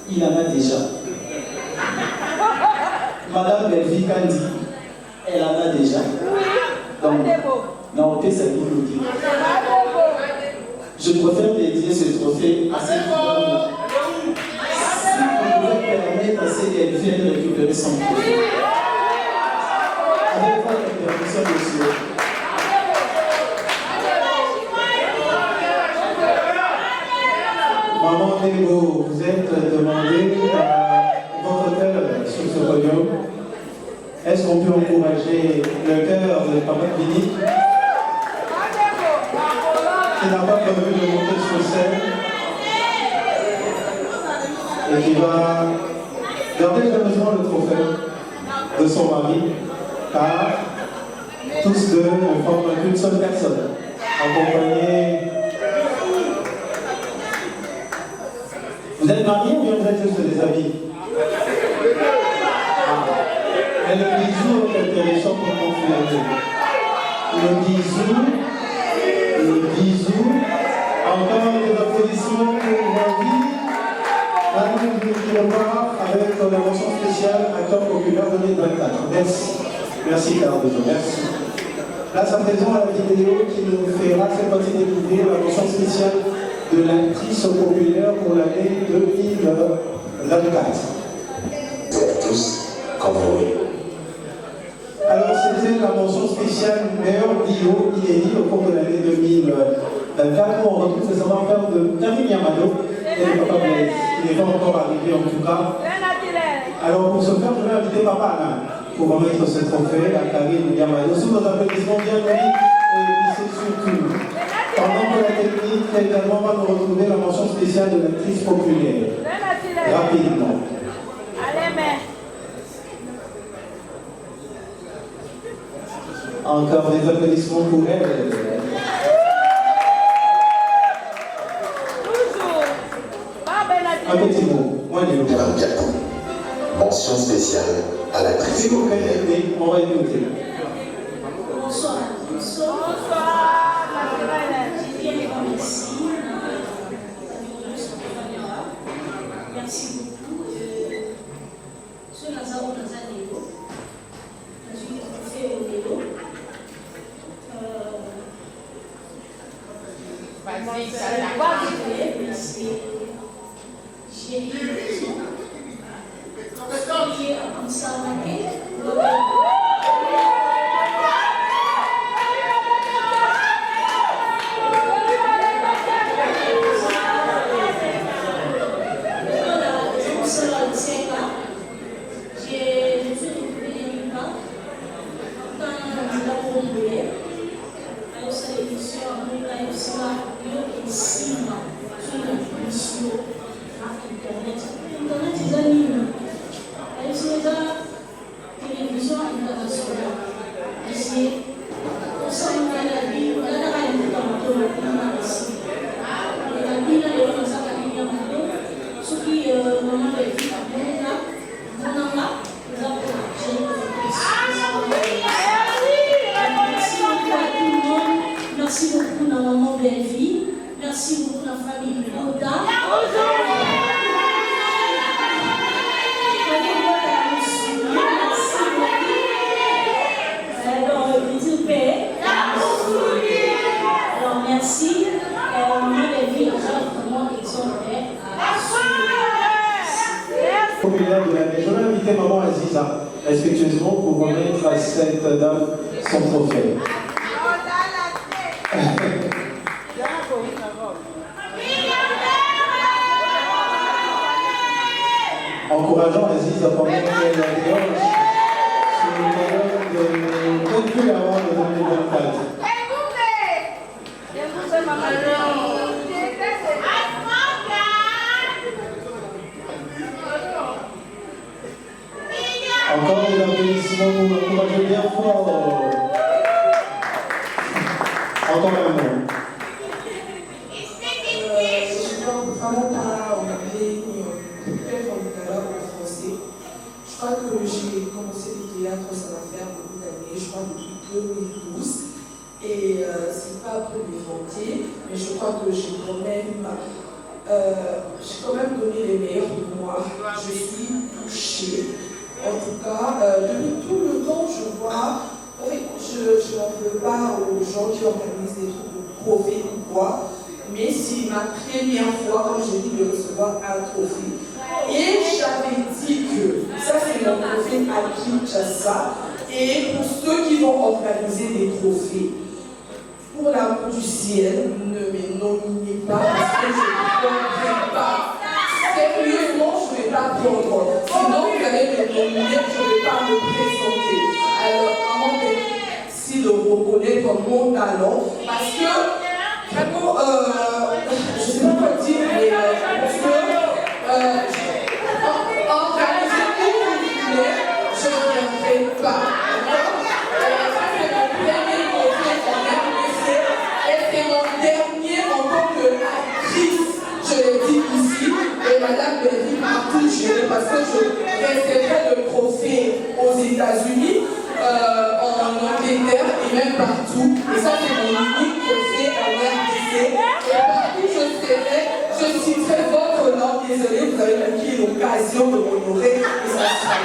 il en a déjà. Madame Belleville Kandi, elle en a déjà. Donc, non, on peut s'appuyer. Je préfère dédier ce trophée à cette femme. Si on pouvait permettre à cette qu'elle vienne récupérer son trophée. Avec votre permission, monsieur. Maman Nebo, vous êtes demandé à votre père sur ce podium. Est-ce qu'on peut encourager le cœur de Papa Vini qui n'a pas prévu de monter sur scène et qui va garder généreusement le trophée de son mari, car tous deux ne forment qu'une seule personne, accompagnés. Vous êtes mariés ou bien vous êtes juste des amis? Mais le bisou est intéressant pour confirmer. Le bisou, encore des applaudissements pour Ravi. Là, nous qui repart avec la mention spéciale acteur populaire 2024. Merci. Merci Carlos, merci. Place à présent à la vidéo qui nous fera cette fois-ci découvrir la mention spéciale de l'actrice populaire pour l'année 2024. C'est à tous, comme vous. Alors c'était la mention spéciale meilleur bio inédit au cours de l'année 2024 où on retrouve ce savoir-faire de Camille Yamado. Il n'est pas encore arrivé en tout cas. Alors pour ce faire, je vais inviter Papa Alain pour remettre ce trophée à Karine Yamado. Sous nos applaudissements, bienvenue et c'est surtout. Pendant que la technique également va nous retrouver la mention spéciale de l'actrice populaire. Rapidement. Encore des applaudissements pour elle. Un petit mot. Moi, je vais mention spéciale à l'actrice. Si vous plaît, on va écouter. Bonsoir à tous. Bien merci. Merci beaucoup. Ce Lazaro Nazanero, je suis fait au vélo. Merci. J'ai eu une raison. Qui est comme ça, merci beaucoup dans maman belle vie. Merci beaucoup dans la famille Oda. Alors merci. Maman belle vie, vraiment exemplaire. Populaire de l'année. Je vais inviter maman Aziza respectueusement pour remettre à cette dame son trophée. Encourageant Aziz à prendre la déroge sur le modèle de Recul avant de 2024. Encore des applaudissements pour l'encourager bien fort. Encore un mot. Je ne peux vraiment pas en anglais ni peut-être en italien ou en français. Je crois que j'ai commencé le théâtre, ça va faire beaucoup d'années, je crois depuis 2012. Et c'est pas pour m'inventer, mais je crois que j'ai quand même donné les meilleurs de moi. Je suis touchée. En tout cas, depuis tout le temps, je vois. En fait, je n'en veux pas aux gens qui organisent des trucs de trophées ou quoi, mais c'est ma première fois, comme j'ai dit, de recevoir un trophée. Et j'avais dit que ça, c'est mon trophée à Kinshasa. Et pour ceux qui vont organiser des trophées, pour l'amour du ciel, ne me nominez pas parce que je ne comprends pas. Sérieusement, je ne vais pas prendre. Sinon, vous allez me nominer, je ne vais pas me présenter. Alors, vraiment, merci de reconnaître mon talent parce que, vraiment, je ne sais pas quoi dire, mais parce que organiser où vous voulez, je ne viendrai pas. Madame Berry m'a tout géré parce que je recevrai le trophée aux États-Unis, en Angleterre et même partout. Et ça, c'est mon unique trophée en RDC. Et partout je serai, je citerai votre nom. Désolé, vous avez manqué l'occasion de m'honorer et ça sera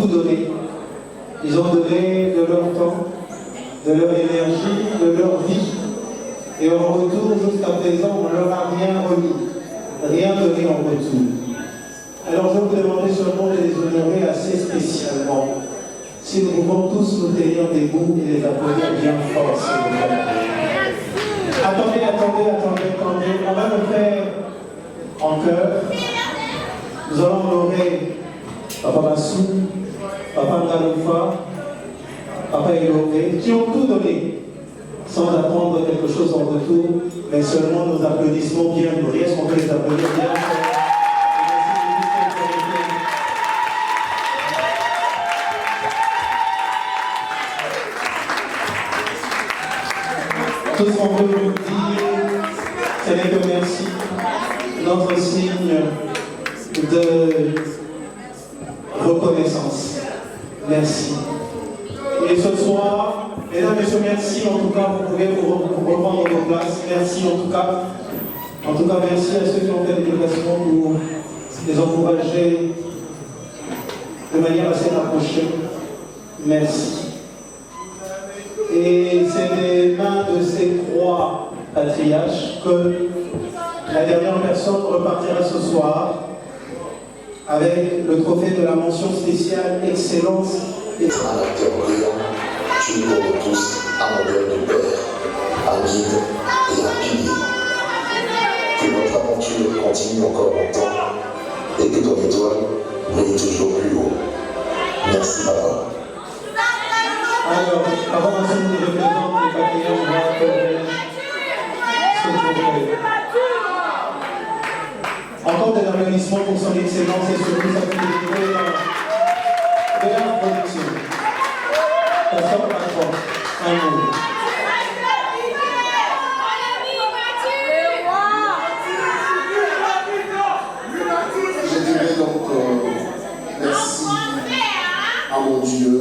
tout donné. Ils ont donné de leur temps, de leur énergie, de leur vie. Et en retour, jusqu'à présent, on ne leur a rien remis, rien donné en retour. Alors je vous demandais seulement de les honorer assez spécialement. Si nous pouvons tous nous tenir debout et les applaudir bien fort, s'il vous plaît. Attendez. On va le faire en chœur. Nous allons honorer Papa Massou, Papa Ngaloufa, Papa Eloré, qui ont tout donné, sans attendre quelque chose en retour, mais seulement nos applaudissements bien nourris. Est-ce qu'on peut les applaudir bien fort? Tout ce qu'on veut vous dire, ce n'est que merci. Notre signe de reconnaissance. Merci. Et ce soir, mesdames et messieurs, merci. En tout cas, vous pouvez vous reprendre vos places. Merci en tout cas. En tout cas, merci à ceux qui ont fait des déplacements pour les encourager de manière assez rapprochée. Merci. Et c'est des mains de ces trois patriarches que la dernière personne repartira ce soir avec le trophée de la mention spéciale Excellence. Un acteur brillant, tu es pour nous tous un modèle de père, un guide et un pilier. Que notre aventure continue encore longtemps et que ton étoile brille toujours plus haut. Merci papa. Alors, avant de nous représenter les patriarches, encore des applaudissements pour son excellence et surtout sa fidélité de la production. Pasteur Patron, un mot. Je dirais donc merci à mon Dieu,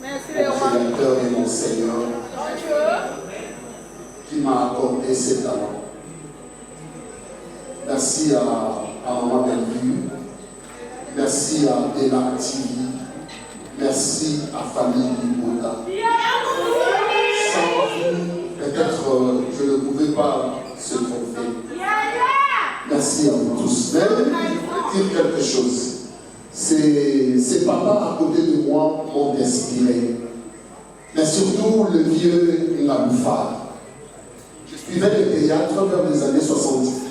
mon Créateur et mon Seigneur, qui m'a accordé ces talents. Merci à Maman Bellevue, merci à Bella TV, merci à Famille Libota. Sans vous, peut-être je ne pouvais pas se tromper. Merci à vous tous. Mais je vais dire quelque chose. Ces papas à côté de moi m'ont inspiré. Mais surtout le vieux Ngaloufa. Je suivais le théâtre vers les années 70.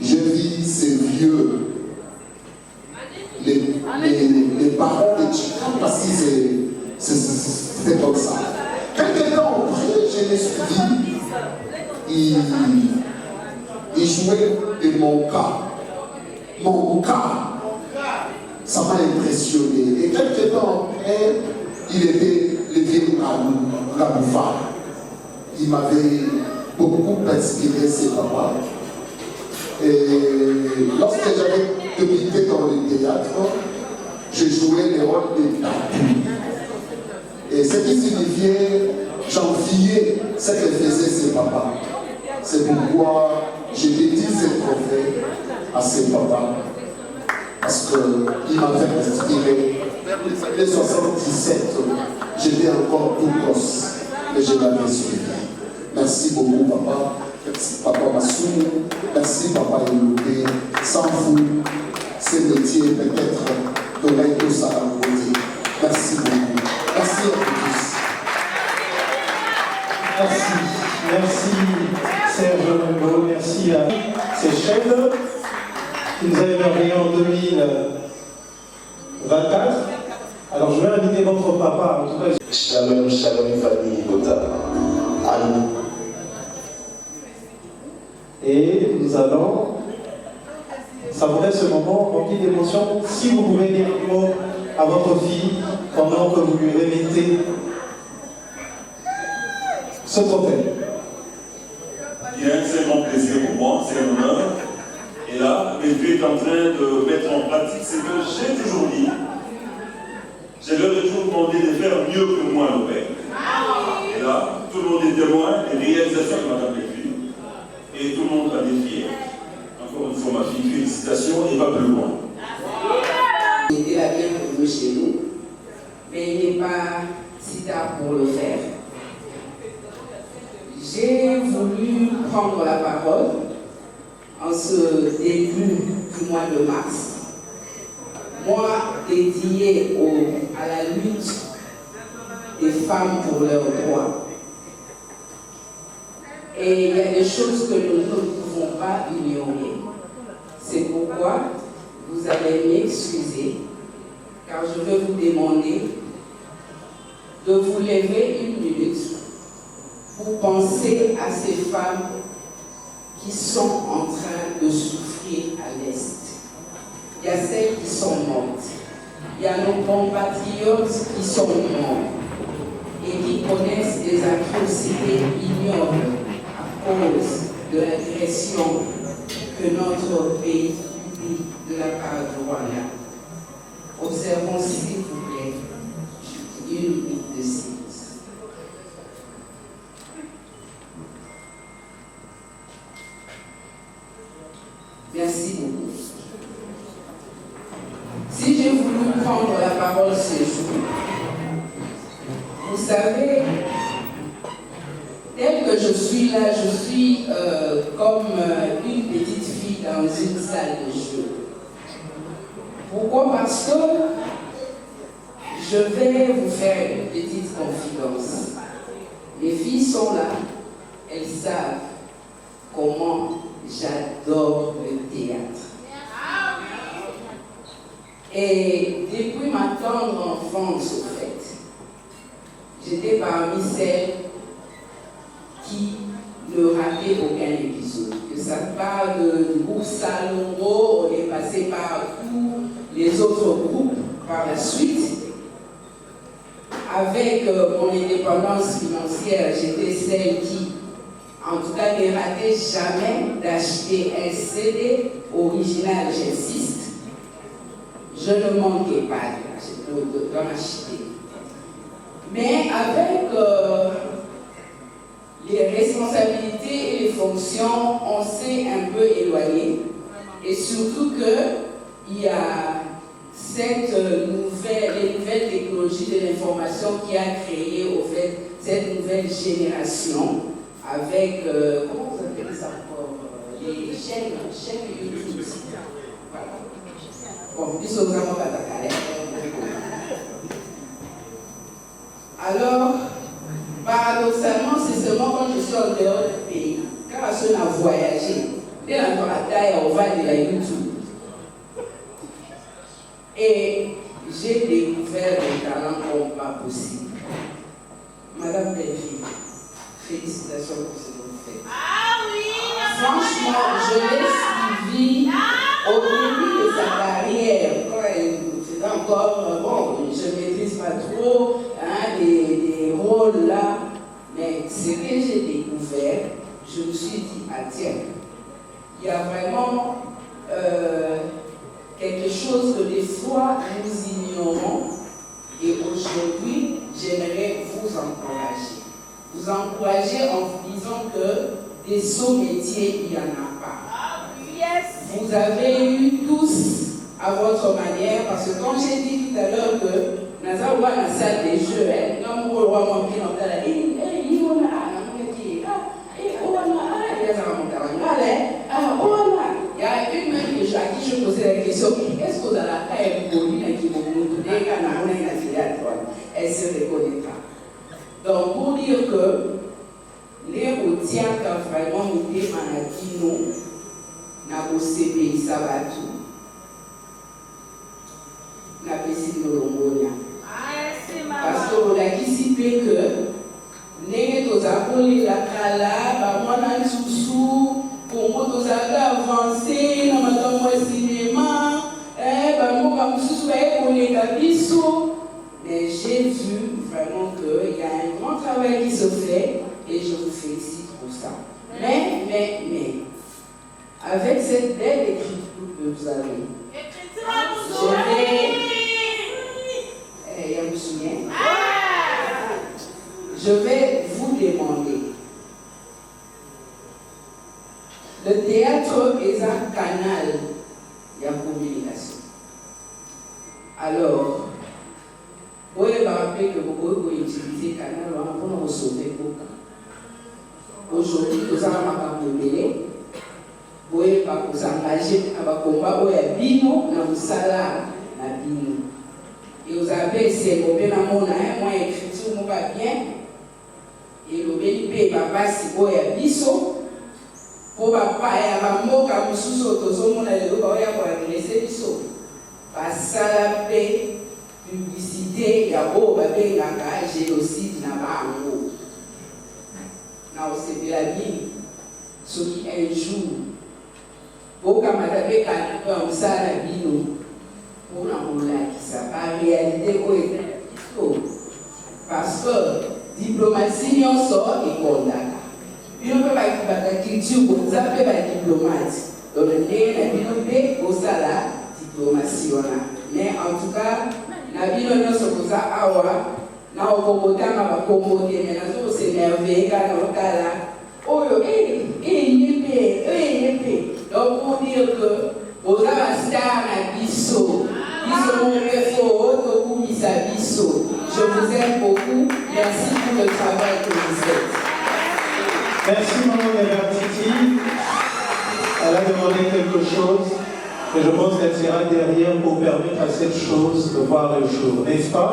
Je vis ces vieux, les parents de Chica, parce que c'est comme ça. Quelques temps après, je les suis dit, ils jouaient de mon cas. Mon cas, ça m'a impressionné. Et quelques temps après, il était le vieux Ngaloufa. Il m'avait beaucoup inspiré, ses papas. Et lorsque j'avais débuté dans le théâtre, je jouais les rôles de Tatou. Et ce qui signifiait, j'enviais ce que faisaient ses papas. C'est pourquoi j'ai dédié ce trophée à ses papas. Parce qu'il m'avait inspiré. Vers les années 77, j'étais encore tout gosse, mais je l'avais suivi. Merci beaucoup, papa. Merci Papa Massou, merci Papa Eloré. Sans vous, ce métier peut-être donnerait tous à la beauté. Merci beaucoup. Merci à vous tous. Merci Serge Mongo, merci à ces chefs qui nous avaient émerveillés en 2024. Alors je vais inviter votre papa, en tout cas. Shalom, shalom, famille Bota. Amen. Et nous allons savourer ce moment rempli d'émotions. Si vous pouvez dire un mot à votre fille pendant que vous lui remettez ce trophée. Bien, c'est un grand plaisir pour moi, c'est un honneur. Et là, Bellevue est en train de mettre en pratique ce que j'ai toujours dit. Je leur ai toujours demandé de faire mieux que moi, le Père. Et là, tout le monde est témoin des réalisations de Mme Bellevue. Et tout le monde a défié. Encore une fois, ma fille, félicitations et va plus loin. J'ai été la bienvenue chez nous, mais il n'est pas si tard pour le faire. J'ai voulu prendre la parole en ce début du mois de mars, mois dédié à la lutte des femmes pour leurs droits. Et il y a des choses que nous ne pouvons pas ignorer. C'est pourquoi vous allez m'excuser, car je vais vous demander de vous lever une minute pour penser à ces femmes qui sont en train de souffrir à l'Est. Il y a celles qui sont mortes. Il y a nos compatriotes qui sont morts et qui connaissent des atrocités ignobles à cause de l'agression que notre pays subit de la part du Rwanda. Observons s'il vous plaît une minute de silence. Merci beaucoup. Si j'ai voulu prendre la parole ce jour, vous savez, tel que je suis là, je suis comme une petite fille dans une salle de jeu. Pourquoi? Parce que je vais vous faire une petite confidence. Les filles sont là, elles savent comment j'adore le théâtre. Et depuis ma tendre enfance, au fait, j'étais parmi celles qui ne rataient aucun épisode. Que ça parle du groupe Salongo, on est passé par tous les autres groupes par la suite. Avec mon indépendance financière, j'étais celle qui, en tout cas, ne ratait jamais d'acheter un CD original, j'insiste. Je ne manquais pas d'en acheter. Mais avec les responsabilités et les fonctions, on s'est un peu éloigné. Et surtout qu'il y a les nouvelles technologies de l'information qui a créé au fait cette nouvelle génération avec, comment vous appelez ça encore, les chaînes YouTube. Voilà. Bon, alors, paradoxalement, c'est seulement quand je suis en dehors du pays, quand on a voyagé, dès la taille, on va de la YouTube. Et j'ai découvert des talents comme pas possible. Madame Delphine, félicitations pour ce que vous faites. Ah oui, franchement, je l'ai suivi au début de sa carrière, quand elle faisait encore, je ne maîtrise pas trop des rôles là, mais ce que j'ai découvert, je me suis dit, ah tiens, il y a vraiment quelque chose que des fois nous ignorons, et aujourd'hui, j'aimerais vous encourager. Vous encourager en vous disant que des sauts métiers, il n'y en a pas. Vous avez eu tous à votre manière, parce que comme j'ai dit tout à l'heure que nous avons la salle des jeux, il y a une même à qui je posais la question, est-ce que dans la taille qui elle se reconnaît pas. Donc pour dire que les routiers ont vraiment été maladies, nous, na CPI Sabatu, na PCI Lolongonia. Parce que la qui s'y plaît que les gens qui la cala, on sous Congo tozalaka avancé na makambo ya cinéma, bango mosusu bayekolenga biso. Mais j'ai vu vraiment qu'il y a un grand travail qui se fait et je vous félicite pour ça. Mais, avec cette belle écriture que vous avez, je vais vous demander. Le théâtre est un canal de communication. Alors, aujourd'hui, nous avons un oui, pas pour s'engager à combat, oui, à Bino, dans le salaire, à Bino. Et vous avez ces mots, bien à mon âme, moi, écriture, mon pas bien. Et le BNP, papa, si vous avez Bisso, pour papa, et à ma mot, comme sous auto, tout le monde a le droit de laisser Bisso. Parce que ça, la paix, publicité, il y a beau, il y a un génocide, là-bas, en haut. Non, c'est de la vie. Ce qui est un jour. Boka matabe quand on ça la bino pour la qui ça en réalité parce que diplomatie n'y sort et condamne. Bino peut pas battre culture pour ça peut pas diplomate. Donc le la bino peut au ça la diplomatie mais en tout cas la bino n'y sort pour ça awa na okokota ma Congo mais na so s'énerver quand on là oh donc pour dire que vous avez un star à Bisso, je vous aime beaucoup, merci pour le travail que vous faites. Merci Maman Yavertiti. Elle a demandé quelque chose et je pense qu'elle sera derrière pour permettre à cette chose de voir le jour, n'est-ce pas?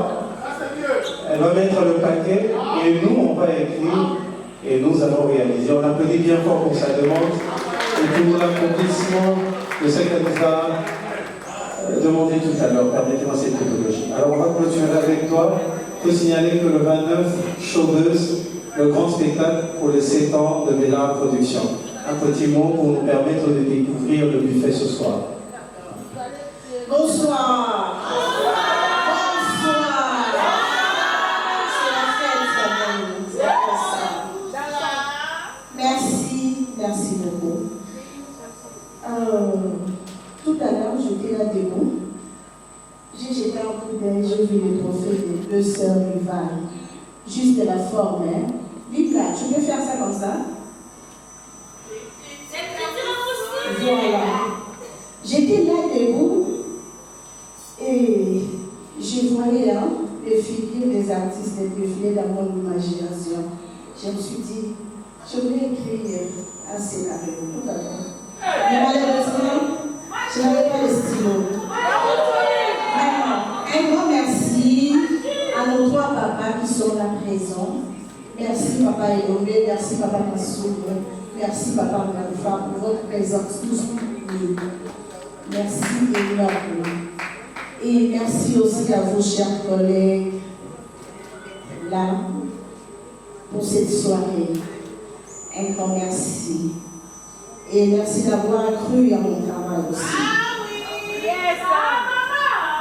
Elle va mettre le paquet et nous on va écrire et nous allons réaliser. On applaudit bien fort pour sa demande et pour l'accomplissement de ce qu'elle nous a demandé tout à l'heure. Permettez-moi cette technologie. Alors on va clôturer avec toi. Il faut signaler que le 29, Chauveuse, le grand spectacle pour les 7 ans de Bella Production. Un petit mot pour nous permettre de découvrir le buffet ce soir. Bonsoir. Merci beaucoup. Tout à l'heure, j'étais là debout. J'ai jeté un coup d'œil, j'ai vu le trophée des 2 sœurs rivales. Juste de la forme, hein. Lipla, tu peux faire ça comme ça? Voilà. J'étais là debout et je voyais les figures des artistes défiler dans mon imagination. Je me suis dit, je voulais écrire un scénario tout à l'heure. Mais malheureusement, je n'avais pas de stylo. Un grand merci à nos 3 papas qui sont là présents. Merci Papa Elombe, merci Papa Massoud, merci Papa Ngalfa pour votre présence tous unis. Merci énormément. Et merci aussi à vos chers collègues là pour cette soirée. Un grand merci. Et merci d'avoir cru à mon travail aussi.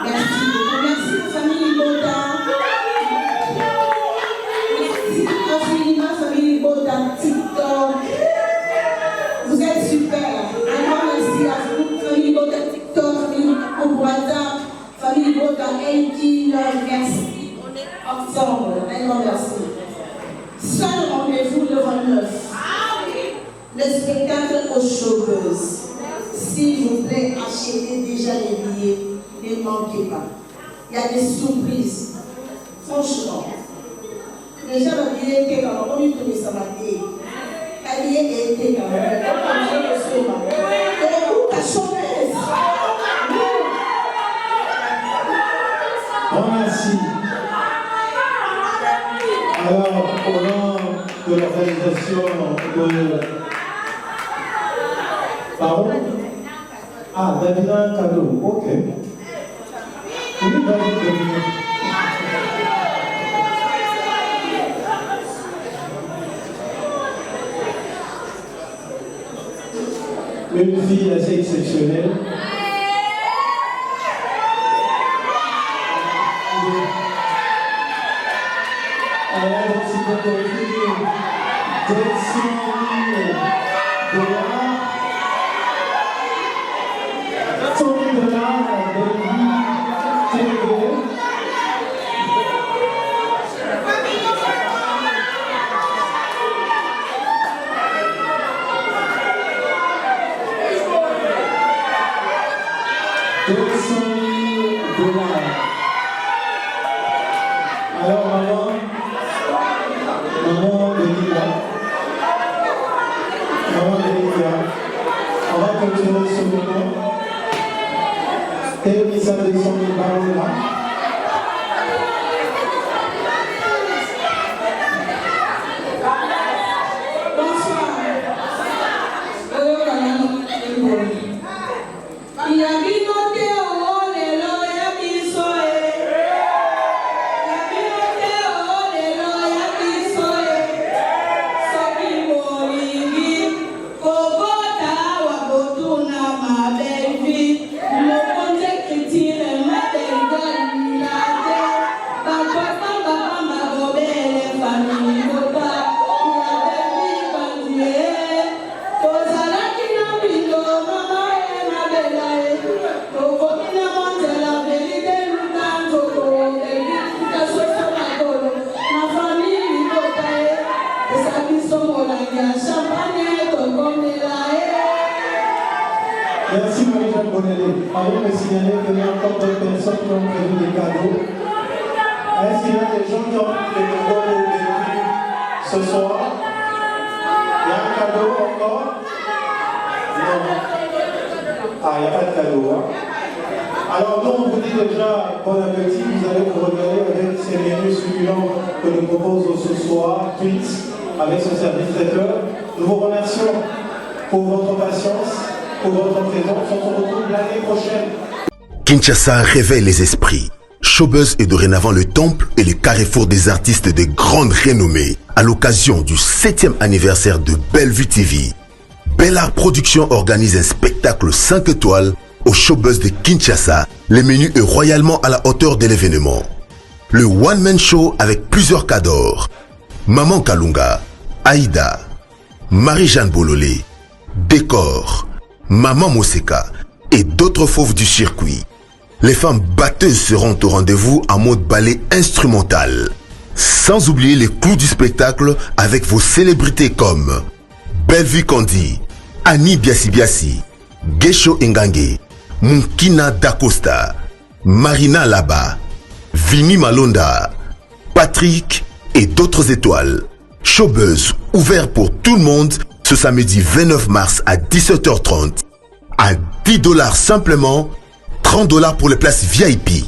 Merci beaucoup. Merci la famille Boda. Merci infiniment famille Boda, TikTok. Vous êtes super. Un grand merci à vous, famille Boda, TikTok, famille Boda, famille Boda, Elki, merci. On est ensemble. Un grand merci. Seul rendez-vous le 29. Le spectacle aux Chauveuse. S'il vous plaît, achetez déjà les billets. Ne manquez pas. Il y a des surprises. Franchement. Déjà, le billet était quand même. On lui tourne ça matin. Le billet était quand même. Donc, la Chauveuse. Bon, merci. Alors, au nom de l'organisation de... Pardon? Ah, Davina Cadeau, ok. Oui, Davina. Une fille assez exceptionnelle. Elle a aussi beaucoup de Alors maman de Lila, clôturer ce moment. Elisa de son Barola. Merci Marie-Jeanne Bonelli. Allez me signaler qu'il y a encore d'autres personnes qui ont prévu des cadeaux. Est-ce qu'il y a des gens qui ont pris des cadeaux pour Belvi ce soir? Il y a un cadeau encore? Non. Ah, il n'y a pas de cadeau. Hein? Alors nous, on vous dit déjà bon appétit. Vous allez vous regarder avec ces menus succulents que nous proposons ce soir, tweets, avec ce service traiteur. Nous vous remercions pour votre patience. Pour votre présence, on se retrouve l'année prochaine. Kinshasa réveille les esprits. Showbuzz est dorénavant le temple et le carrefour des artistes de grande renommée à l'occasion du 7e anniversaire de Bellevue TV. Bellart Productions organise un spectacle 5 étoiles au Showbuzz de Kinshasa. Le menu est royalement à la hauteur de l'événement. Le one-man show avec plusieurs cadors. Maman Kalunga, Aïda, Marie-Jeanne Bololé, Décor, Maman Moseka et d'autres fauves du circuit. Les femmes batteuses seront au rendez-vous en mode ballet instrumental. Sans oublier les clous du spectacle avec vos célébrités comme Bellevue Kandi, Annie Biasi Biasi, Gesho Ngange, Munkina Dacosta, Marina Laba, Vini Malonda, Patrick et d'autres étoiles. Showbuzz ouvert pour tout le monde ce samedi 29 mars à 17h30 à $10 simplement, $30 pour les places VIP.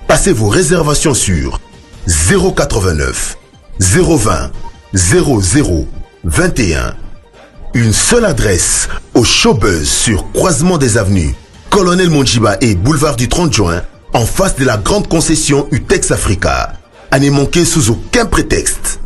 Passez vos réservations sur 089 020 00 21. Une seule adresse au Showbuzz sur croisement des avenues Colonel Monjiba et boulevard du 30 juin en face de la grande concession Utex Africa. À ne manquer sous aucun prétexte.